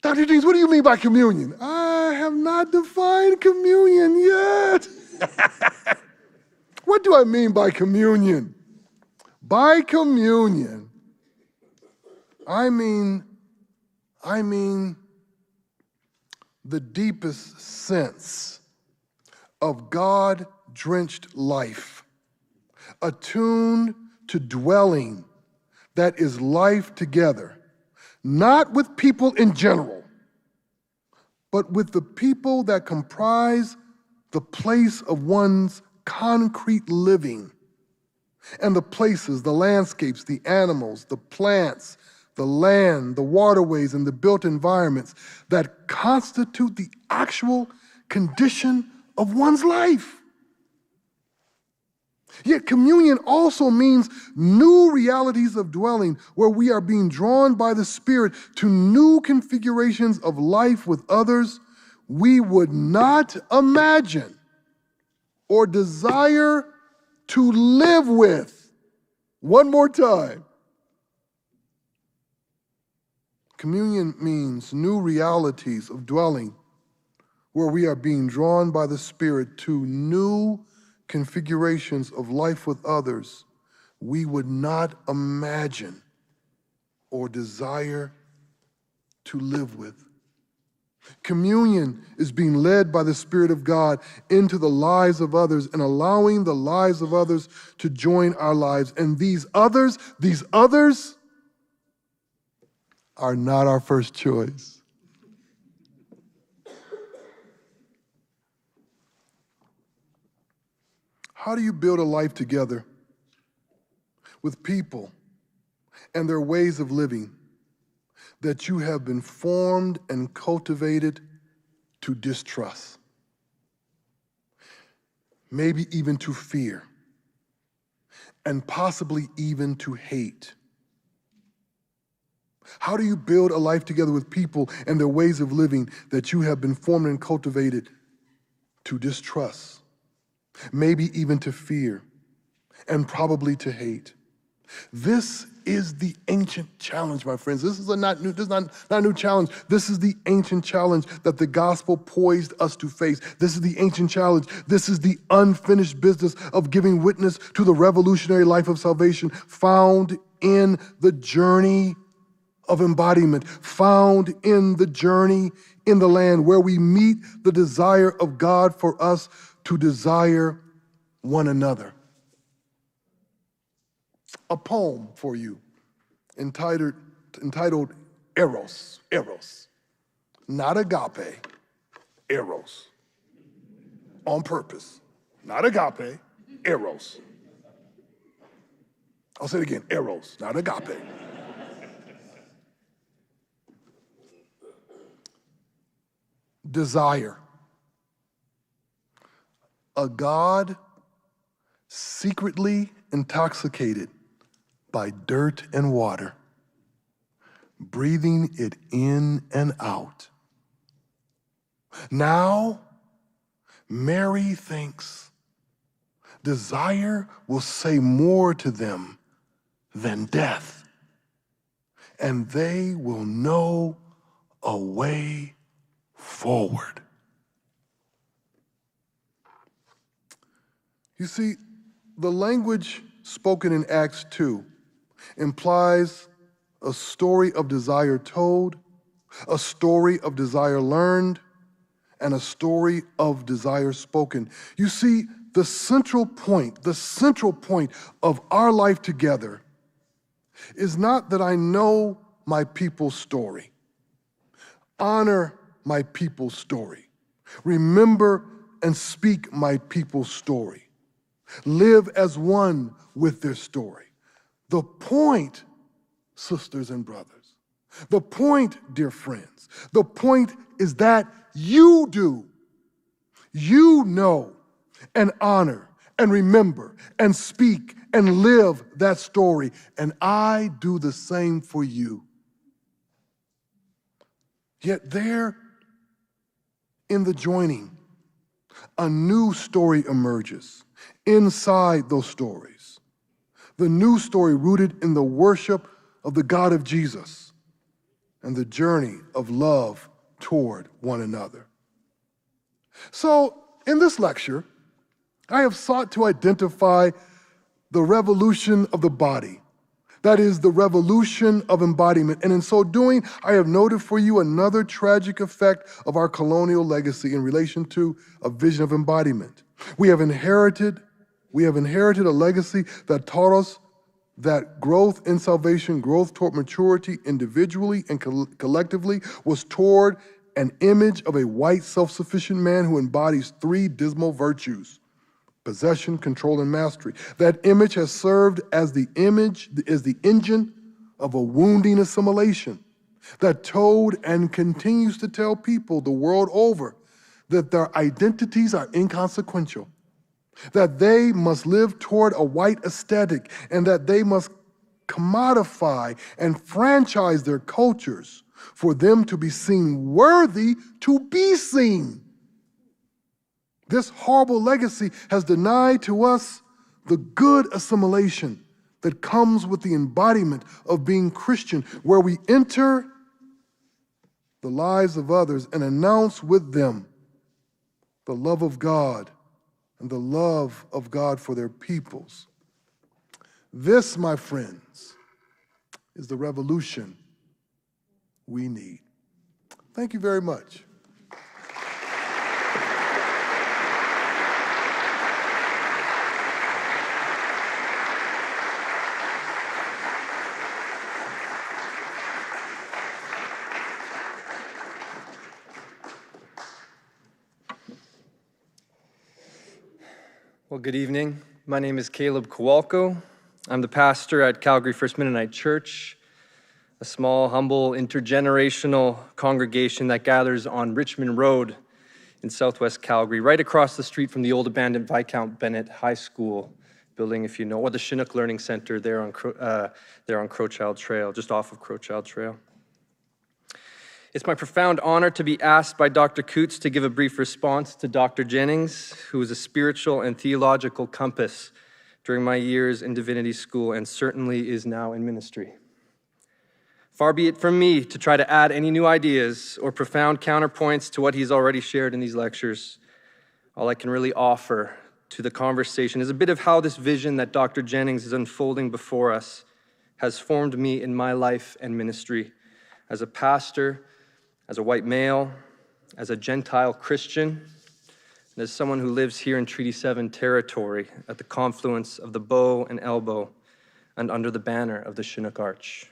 Dr. Jennings, what do you mean by communion? I have not defined communion yet. What do I mean by communion? By communion, I mean the deepest sense of God-drenched life, attuned to dwelling that is life together, not with people in general, but with the people that comprise the place of one's concrete living, and the places, the landscapes, the animals, the plants, the land, the waterways, and the built environments that constitute the actual condition of one's life. Yet communion also means new realities of dwelling where we are being drawn by the Spirit to new configurations of life with others we would not imagine or desire to live with One more time. Communion means new realities of dwelling where we are being drawn by the Spirit to new configurations of life with others we would not imagine or desire to live with. Communion is being led by the Spirit of God into the lives of others and allowing the lives of others to join our lives. And these others are not our first choice. How do you build a life together with people and their ways of living that you have been formed and cultivated to distrust, maybe even to fear, and possibly even to hate? How do you build a life together with people and their ways of living that you have been formed and cultivated to distrust, maybe even to fear, and probably to hate? This is the ancient challenge, my friends. This is not a new challenge. This is the ancient challenge that the gospel poised us to face. This is the ancient challenge. This is the unfinished business of giving witness to the revolutionary life of salvation found in the journey of embodiment, found in the journey in the land where we meet the desire of God for us to desire one another. A poem for you entitled Eros. Eros. Not agape, Eros. On purpose. Not agape, Eros. I'll say it again, Eros, not agape. Desire. A God secretly intoxicated by dirt and water, breathing it in and out. Now, Mary thinks desire will say more to them than death, and they will know a way forward. You see, the language spoken in Acts 2 implies a story of desire told, a story of desire learned, and a story of desire spoken. You see, the central point of our life together is not that I know my people's story, honor my people's story, remember and speak my people's story, live as one with their story. The point, sisters and brothers, the point, dear friends, the point is that you do. You know and honor and remember and speak and live that story, and I do the same for you. Yet there, in the joining, a new story emerges inside those stories. The new story rooted in the worship of the God of Jesus and the journey of love toward one another. So, in this lecture, I have sought to identify the revolution of the body. That is the revolution of embodiment. And in so doing, I have noted for you another tragic effect of our colonial legacy in relation to a vision of embodiment. We have inherited a legacy that taught us that growth in salvation, growth toward maturity individually and collectively, was toward an image of a white self-sufficient man who embodies three dismal virtues: possession, control, and mastery. That image has served as the engine of a wounding assimilation that told and continues to tell people the world over that their identities are inconsequential, that they must live toward a white aesthetic, and that they must commodify and franchise their cultures for them to be seen worthy to be seen. This horrible legacy has denied to us the good assimilation that comes with the embodiment of being Christian, where we enter the lives of others and announce with them the love of God and the love of God for their peoples. This, my friends, is the revolution we need. Thank you very much. Well, good evening. My name is Caleb Kowalko. I'm the pastor at Calgary First Mennonite Church, a small, humble, intergenerational congregation that gathers on Richmond Road in southwest Calgary, right across the street from the old abandoned Viscount Bennett High School building, if you know, or the Chinook Learning Center there on Crowchild Trail, just off of Crowchild Trail. It's my profound honor to be asked by Dr. Coots to give a brief response to Dr. Jennings, who was a spiritual and theological compass during my years in divinity school and certainly is now in ministry. Far be it from me to try to add any new ideas or profound counterpoints to what he's already shared in these lectures. All I can really offer to the conversation is a bit of how this vision that Dr. Jennings is unfolding before us has formed me in my life and ministry as a pastor, as a white male, as a Gentile Christian, and as someone who lives here in Treaty 7 territory at the confluence of the Bow and Elbow and under the banner of the Chinook Arch.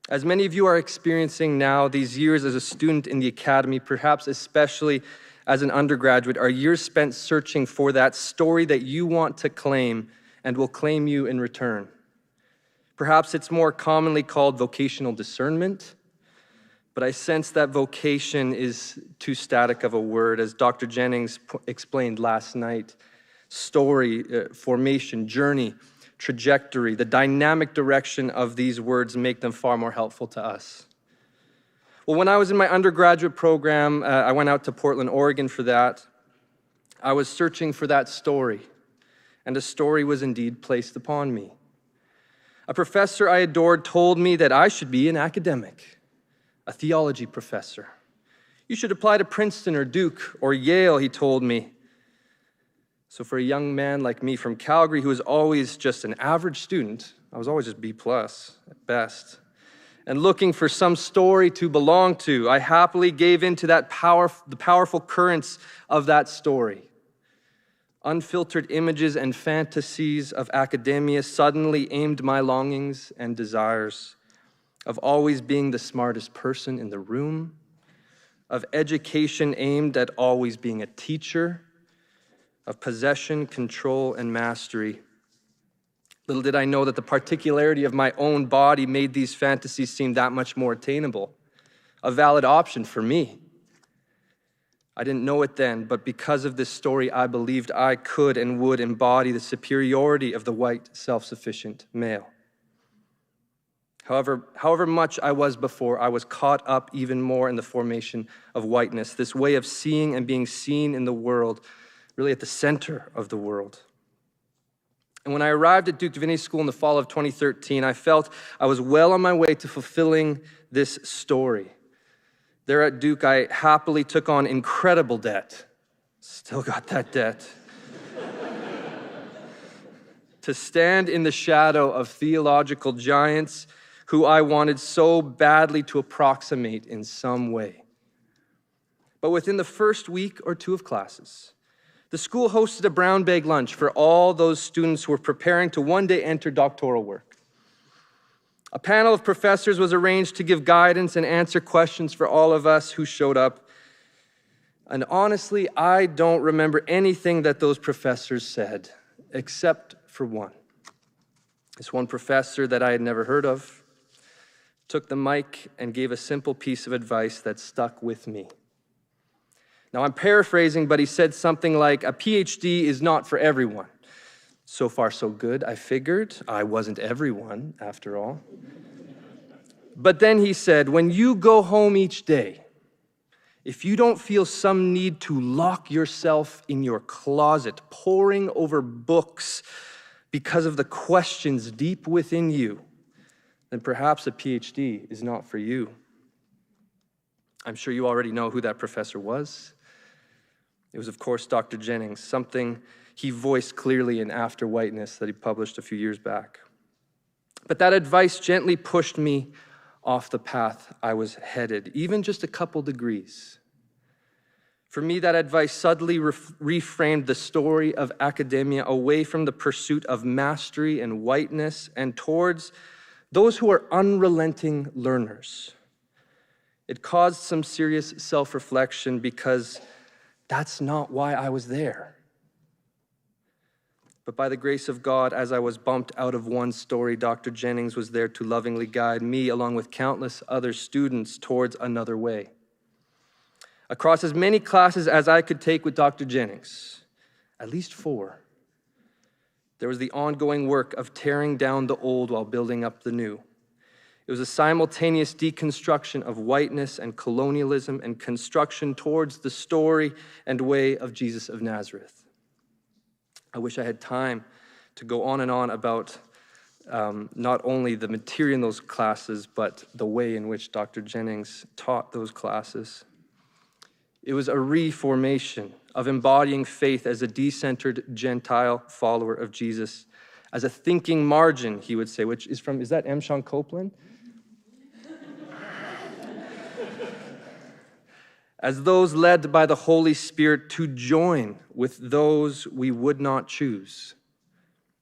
As many of you are experiencing now, these years as a student in the academy, perhaps especially as an undergraduate, are years spent searching for that story that you want to claim and will claim you in return. Perhaps it's more commonly called vocational discernment, but I sense that vocation is too static of a word, as Dr. Jennings explained last night. Story, formation, journey, trajectory, the dynamic direction of these words make them far more helpful to us. Well, when I was in my undergraduate program, I went out to Portland, Oregon for that. I was searching for that story, and a story was indeed placed upon me. A professor I adored told me that I should be an academic, a theology professor. You should apply to Princeton or Duke or Yale, he told me. So for a young man like me from Calgary, who was always just an average student, I was always just B+ at best, and looking for some story to belong to, I happily gave in to the powerful currents of that story. Unfiltered images and fantasies of academia suddenly aimed my longings and desires of always being the smartest person in the room, of education aimed at always being a teacher, of possession, control, and mastery. Little did I know that the particularity of my own body made these fantasies seem that much more attainable, a valid option for me. I didn't know it then, but because of this story, I believed I could and would embody the superiority of the white, self-sufficient male. However much I was before, I was caught up even more in the formation of whiteness, this way of seeing and being seen in the world, really at the center of the world. And when I arrived at Duke Divinity School in the fall of 2013, I felt I was well on my way to fulfilling this story. There at Duke, I happily took on incredible debt. Still got that debt. To stand in the shadow of theological giants who I wanted so badly to approximate in some way. But within the first week or two of classes, the school hosted a brown bag lunch for all those students who were preparing to one day enter doctoral work. A panel of professors was arranged to give guidance and answer questions for all of us who showed up. And honestly, I don't remember anything that those professors said, except for one. This one professor that I had never heard of took the mic and gave a simple piece of advice that stuck with me. Now, I'm paraphrasing, but he said something like, a PhD is not for everyone. So far, so good, I figured. I wasn't everyone, after all. But then he said, when you go home each day, if you don't feel some need to lock yourself in your closet, poring over books, because of the questions deep within you, then perhaps a PhD is not for you. I'm sure you already know who that professor was. It was, of course, Dr. Jennings, something he voiced clearly in After Whiteness that he published a few years back. But that advice gently pushed me off the path I was headed, even just a couple degrees. For me, that advice subtly reframed the story of academia away from the pursuit of mastery and whiteness and towards those who are unrelenting learners. It caused some serious self-reflection because that's not why I was there. But by the grace of God, as I was bumped out of one story, Dr. Jennings was there to lovingly guide me, along with countless other students, towards another way. Across as many classes as I could take with Dr. Jennings, at least 4, there was the ongoing work of tearing down the old while building up the new. It was a simultaneous deconstruction of whiteness and colonialism and construction towards the story and way of Jesus of Nazareth. I wish I had time to go on and on about not only the material in those classes, but the way in which Dr. Jennings taught those classes. It was a reformation of embodying faith as a decentered Gentile follower of Jesus, as a thinking margin, he would say, which is from, is that M. Sean Copeland? As those led by the Holy Spirit to join with those we would not choose,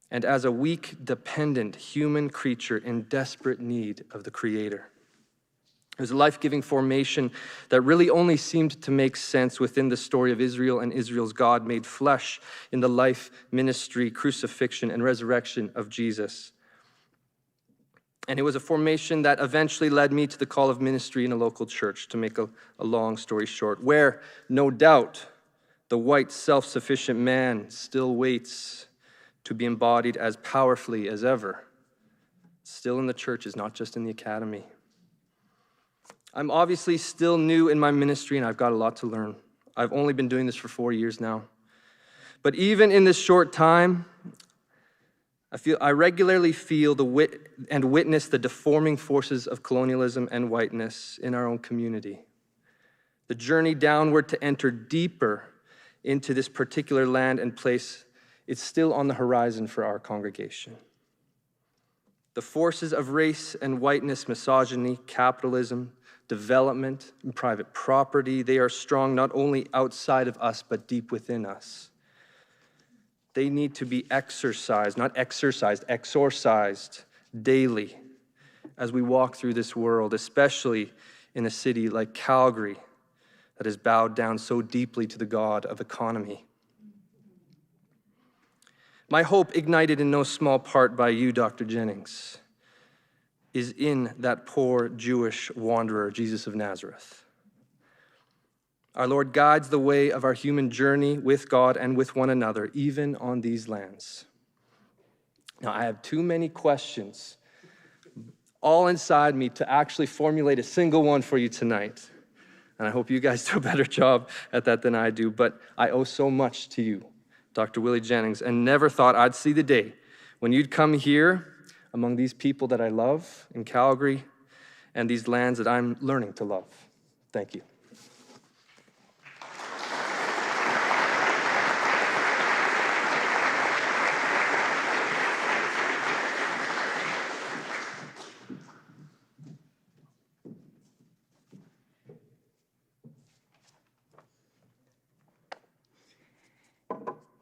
and as a weak, dependent human creature in desperate need of the Creator. It was a life-giving formation that really only seemed to make sense within the story of Israel and Israel's God made flesh in the life, ministry, crucifixion, and resurrection of Jesus. And it was a formation that eventually led me to the call of ministry in a local church, to make a long story short, where, no doubt, the white, self-sufficient man still waits to be embodied as powerfully as ever. Still in the churches, not just in the academy. I'm obviously still new in my ministry, and I've got a lot to learn. I've only been doing this for 4 years now. But even in this short time, I regularly feel and witness the deforming forces of colonialism and whiteness in our own community. The journey downward to enter deeper into this particular land and place is still on the horizon for our congregation. The forces of race and whiteness, misogyny, capitalism, development, and private property, they are strong not only outside of us, but deep within us. They need to be exorcised daily as we walk through this world, especially in a city like Calgary that has bowed down so deeply to the god of economy. My hope, ignited in no small part by you, Dr. Jennings, is in that poor Jewish wanderer, Jesus of Nazareth. Our Lord guides the way of our human journey with God and with one another, even on these lands. Now, I have too many questions all inside me to actually formulate a single one for you tonight. And I hope you guys do a better job at that than I do, but I owe so much to you, Dr. Willie Jennings, and never thought I'd see the day when you'd come here among these people that I love in Calgary and these lands that I'm learning to love. Thank you.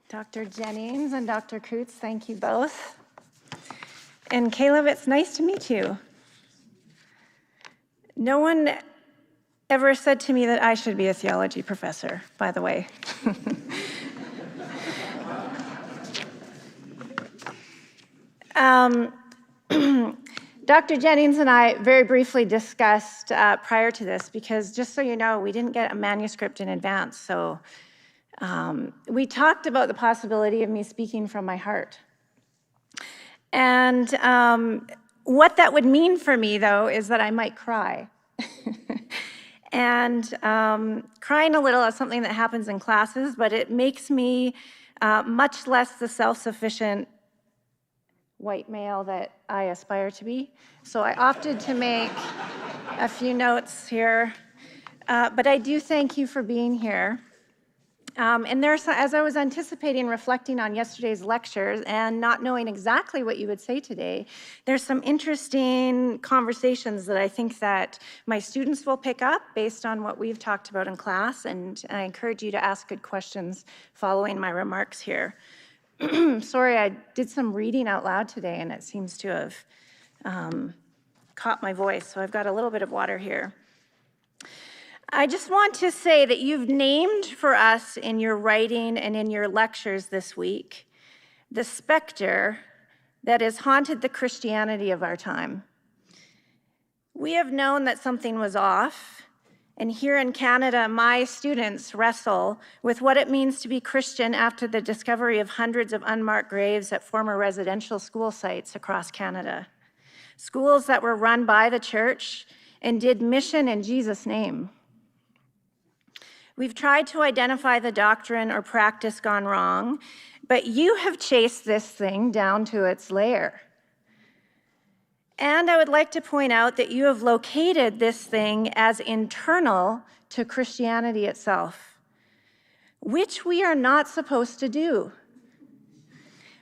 Dr. Jennings and Dr. Coots, thank you both. And Caleb, it's nice to meet you. No one ever said to me that I should be a theology professor, by the way. Dr. Jennings and I very briefly discussed prior to this, because just so you know, we didn't get a manuscript in advance, so we talked about the possibility of me speaking from my heart. And what that would mean for me, though, is that I might cry. And crying a little is something that happens in classes, but it makes me much less the self-sufficient white male that I aspire to be. So I opted to make a few notes here. But I do thank you for being here. And as I was anticipating reflecting on yesterday's lectures and not knowing exactly what you would say today, there's some interesting conversations that I think that my students will pick up based on what we've talked about in class, and I encourage you to ask good questions following my remarks here. Sorry, I did some reading out loud today and it seems to have caught my voice, so I've got a little bit of water here. I just want to say that you've named for us in your writing and in your lectures this week the specter that has haunted the Christianity of our time. We have known that something was off, and here in Canada, my students wrestle with what it means to be Christian after the discovery of hundreds of unmarked graves at former residential school sites across Canada. Schools that were run by the church and did mission in Jesus' name. We've tried to identify the doctrine or practice gone wrong, but you have chased this thing down to its lair. And I would like to point out that you have located this thing as internal to Christianity itself, which we are not supposed to do.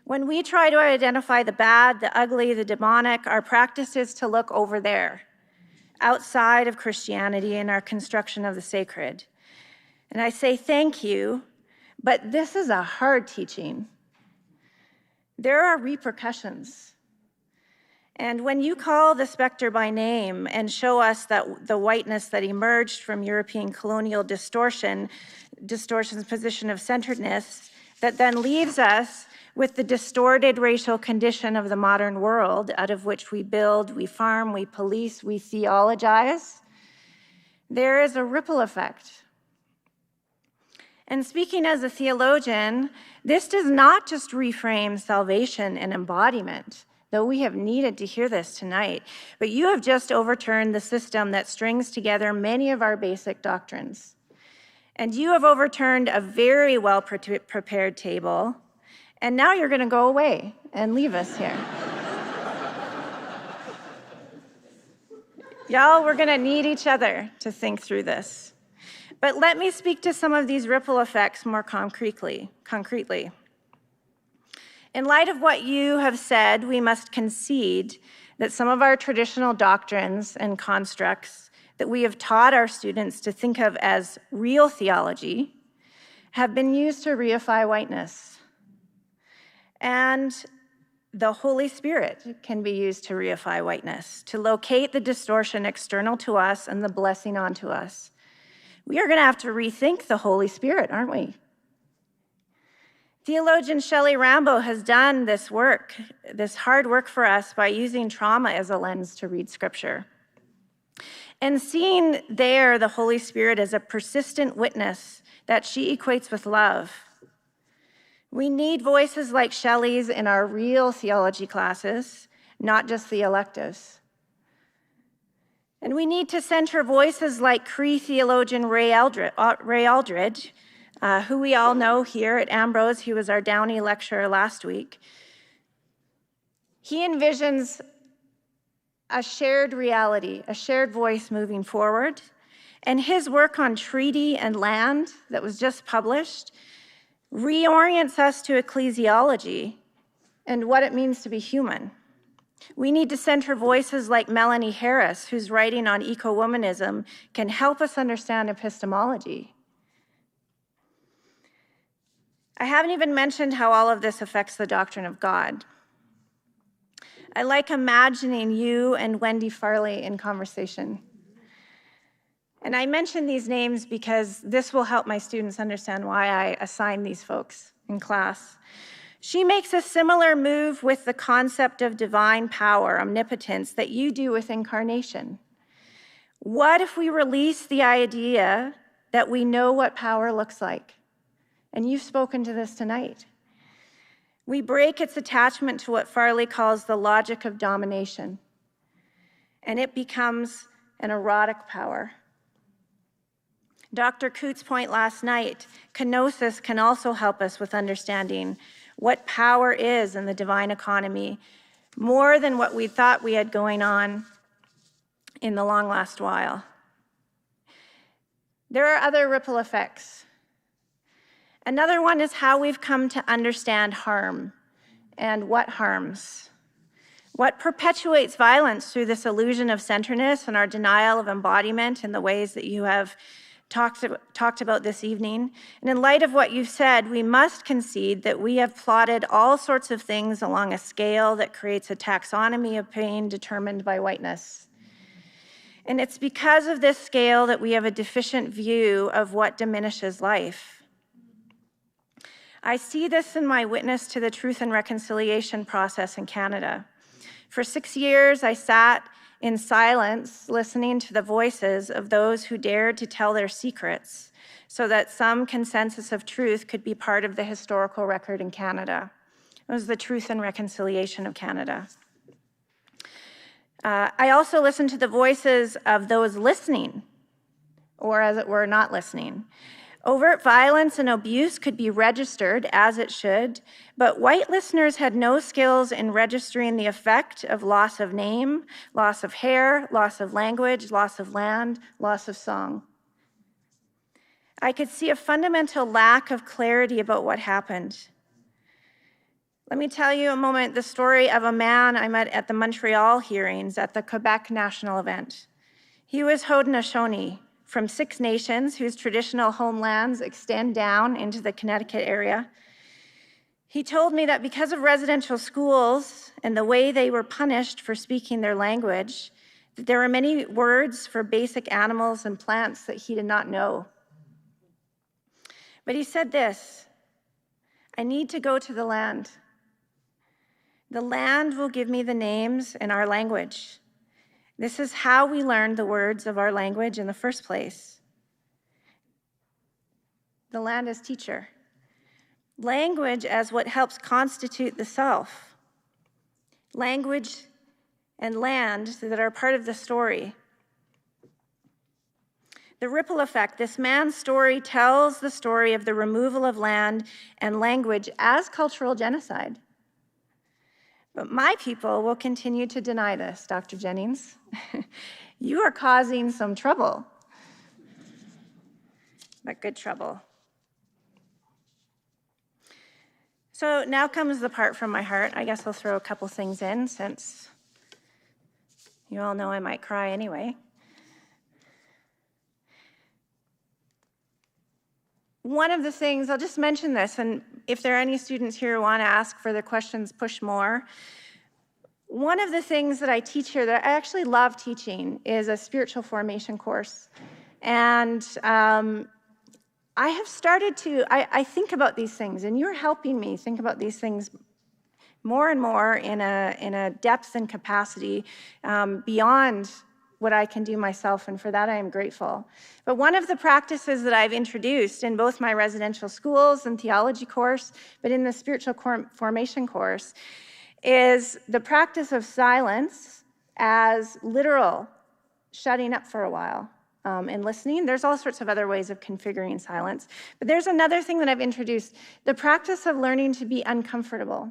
When we try to identify the bad, the ugly, the demonic, our practice is to look over there, outside of Christianity and our construction of the sacred. And I say thank you, but this is a hard teaching. There are repercussions. And when you call the specter by name and show us that the whiteness that emerged from European colonial distortion's position of centeredness, that then leaves us with the distorted racial condition of the modern world, out of which we build, we farm, we police, we theologize, there is a ripple effect. And speaking as a theologian, this does not just reframe salvation and embodiment, though we have needed to hear this tonight, but you have just overturned the system that strings together many of our basic doctrines. And you have overturned a very well-prepared table, and now you're going to go away and leave us here. Y'all, we're going to need each other to think through this. But let me speak to some of these ripple effects more concretely. In light of what you have said, we must concede that some of our traditional doctrines and constructs that we have taught our students to think of as real theology have been used to reify whiteness. And the Holy Spirit can be used to reify whiteness, to locate the distortion external to us and the blessing onto us. We are going to have to rethink the Holy Spirit, aren't we? Theologian Shelley Rambo has done this work, this hard work for us by using trauma as a lens to read Scripture. And seeing there the Holy Spirit as a persistent witness that she equates with love. We need voices like Shelley's in our real theology classes, not just the electives. And we need to center voices like Cree theologian Ray Aldridge, who we all know here at Ambrose. He was our Downey lecturer last week. He envisions a shared reality, a shared voice moving forward. And his work on treaty and land that was just published reorients us to ecclesiology and what it means to be human. We need to center voices like Melanie Harris, whose writing on eco-womanism can help us understand epistemology. I haven't even mentioned how all of this affects the doctrine of God. I like imagining you and Wendy Farley in conversation. And I mention these names because this will help my students understand why I assign these folks in class. She makes a similar move with the concept of divine power, omnipotence, that you do with incarnation. What if we release the idea that we know what power looks like? And you've spoken to this tonight. We break its attachment to what Farley calls the logic of domination, and it becomes an erotic power. Dr. Coote's point last night, kenosis can also help us with understanding what power is in the divine economy more than what we thought we had going on in the long last while. There are other ripple effects. Another one is how we've come to understand harm and what harms. What perpetuates violence through this illusion of centeredness and our denial of embodiment in the ways that you have talked about this evening. And in light of what you've said, we must concede that we have plotted all sorts of things along a scale that creates a taxonomy of pain determined by whiteness. And it's because of this scale that we have a deficient view of what diminishes life. I see this in my witness to the truth and reconciliation process in Canada. For 6 years, I sat in silence, listening to the voices of those who dared to tell their secrets so that some consensus of truth could be part of the historical record in Canada. It was the Truth and Reconciliation of Canada. I also listened to the voices of those listening, or as it were, not listening. Overt violence and abuse could be registered, as it should, but white listeners had no skills in registering the effect of loss of name, loss of hair, loss of language, loss of land, loss of song. I could see a fundamental lack of clarity about what happened. Let me tell you a moment the story of a man I met at the Montreal hearings at the Quebec National event. He was Haudenosaunee, from 6 nations whose traditional homelands extend down into the Connecticut area. He told me that because of residential schools and the way they were punished for speaking their language, that there were many words for basic animals and plants that he did not know. But he said this, I need to go to the land. The land will give me the names in our language. This is how we learned the words of our language in the first place. The land as teacher. Language as what helps constitute the self. Language and land that are part of the story. The ripple effect, this man's story tells the story of the removal of land and language as cultural genocide. But my people will continue to deny this, Dr. Jennings. You are causing some trouble, but good trouble. So now comes the part from my heart. I guess I'll throw a couple things in since you all know I might cry anyway. One of the things, I'll just mention this, and if there are any students here who want to ask further questions, push more. One of the things that I teach here that I actually love teaching is a spiritual formation course. And I have started to, I think about these things, and you're helping me think about these things more and more in a depth and capacity beyond what I can do myself, and for that I am grateful. But one of the practices that I've introduced in both my residential schools and theology course, but in the spiritual formation course, is the practice of silence as literal shutting up for a while and listening. There's all sorts of other ways of configuring silence. But there's another thing that I've introduced, the practice of learning to be uncomfortable.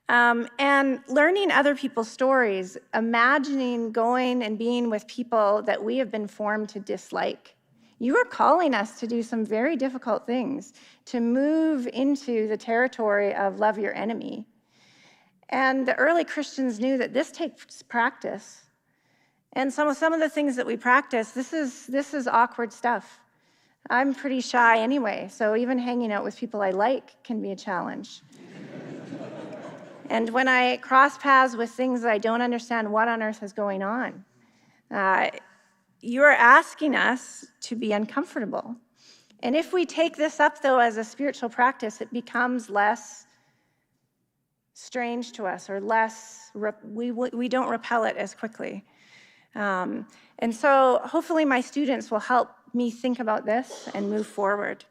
And learning other people's stories, imagining going and being with people that we have been formed to dislike. You are calling us to do some very difficult things, to move into the territory of love your enemy. And the early Christians knew that this takes practice. And some of the things that we practice, this is awkward stuff. I'm pretty shy anyway, so even hanging out with people I like can be a challenge. And when I cross paths with things that I don't understand what on earth is going on, you are asking us to be uncomfortable. And if we take this up, though, as a spiritual practice, it becomes less strange to us, or less, we don't repel it as quickly. And so hopefully my students will help me think about this and move forward.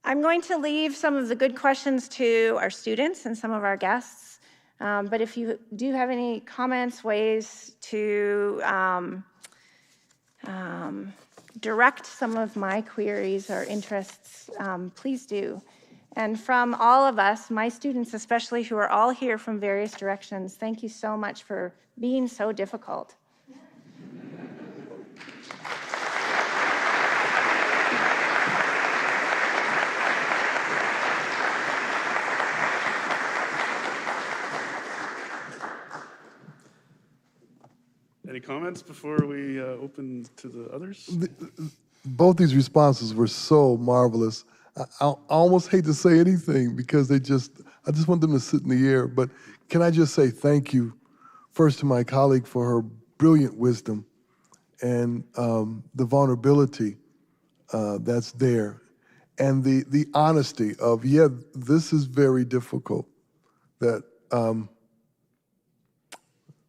I'm going to leave some of the good questions to our students and some of our guests, but if you do have any comments, ways to direct some of my queries or interests, please do. And from all of us, my students especially, who are all here from various directions, thank you so much for being so difficult. Any comments before we open to the others? Both these responses were so marvelous. I almost hate to say anything because I just want them to sit in the air. But can I just say thank you first to my colleague for her brilliant wisdom and the vulnerability that's there, and the honesty of, yeah, this is very difficult.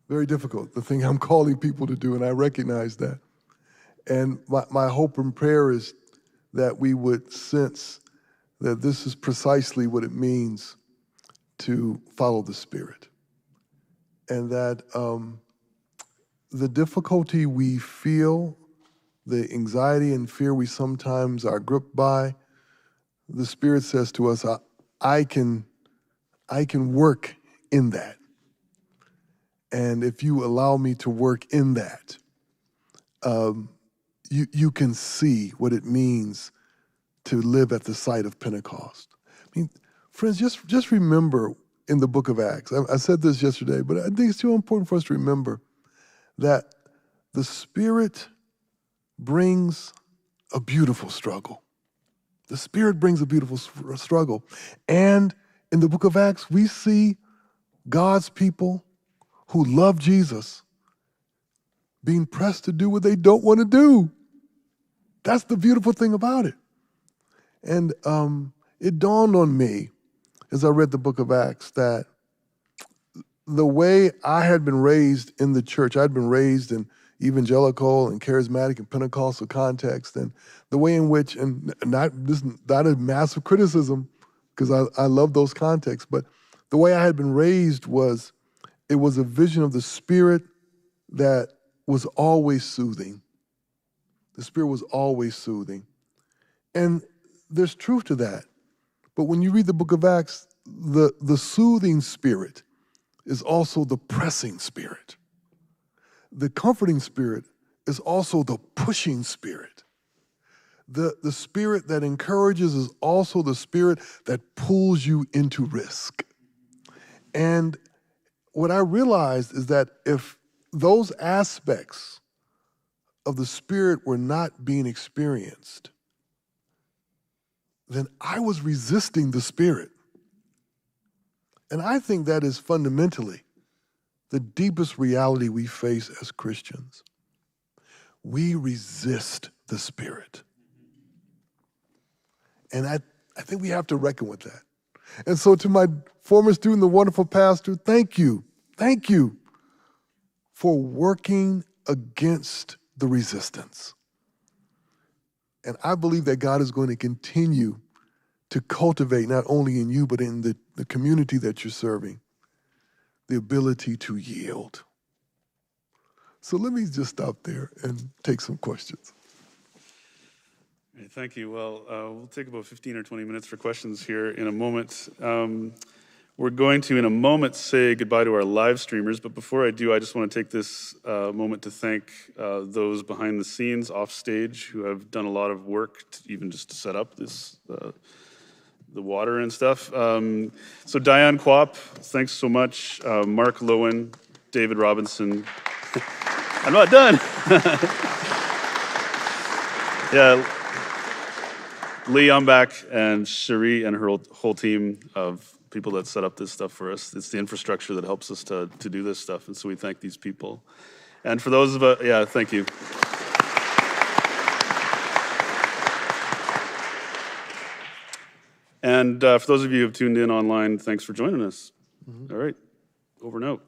Very difficult, the thing I'm calling people to do, and I recognize that. And my hope and prayer is that we would sense that this is precisely what it means to follow the Spirit. And that the difficulty we feel, the anxiety and fear we sometimes are gripped by, the Spirit says to us, I can work in that. And if you allow me to work in that, you can see what it means to live at the site of Pentecost. I mean, friends, just remember in the book of Acts, I said this yesterday, but I think it's so important for us to remember that the Spirit brings a beautiful struggle. The Spirit brings a beautiful struggle. And in the book of Acts, we see God's people who love Jesus being pressed to do what they don't want to do. That's the beautiful thing about it. And it dawned on me as I read the book of Acts that the way I had been raised in the church, I'd been raised in evangelical and charismatic and Pentecostal context, and the way in which, and not a massive criticism, because I love those contexts, but the way I had been raised was, it was a vision of the Spirit that was always soothing. The Spirit was always soothing. And there's truth to that. But when you read the book of Acts, the soothing Spirit is also the pressing Spirit. The comforting Spirit is also the pushing Spirit. The Spirit that encourages is also the Spirit that pulls you into risk. And what I realized is that if those aspects of the Spirit were not being experienced, then I was resisting the Spirit. And I think that is fundamentally the deepest reality we face as Christians. We resist the Spirit. And I think we have to reckon with that. And so to my former student, the wonderful pastor, thank you for working against the resistance. And I believe that God is going to continue to cultivate, not only in you, but in the community that you're serving, the ability to yield. So let me just stop there and take some questions. All right, thank you. Well, we'll take about 15 or 20 minutes for questions here in a moment. We're going to, in a moment, say goodbye to our live streamers, but before I do, I just want to take this moment to thank those behind the scenes, off stage, who have done a lot of work, even just to set up this, the water and stuff. So Diane Quap, thanks so much. Mark Lowen, David Robinson. I'm not done. Yeah, Lee Umbach and Cherie and her whole team of people that set up this stuff for us. It's the infrastructure that helps us to do this stuff, and so we thank these people. And for those of us, yeah, thank you. And for those of you who have tuned in online, thanks for joining us. All right, over and out.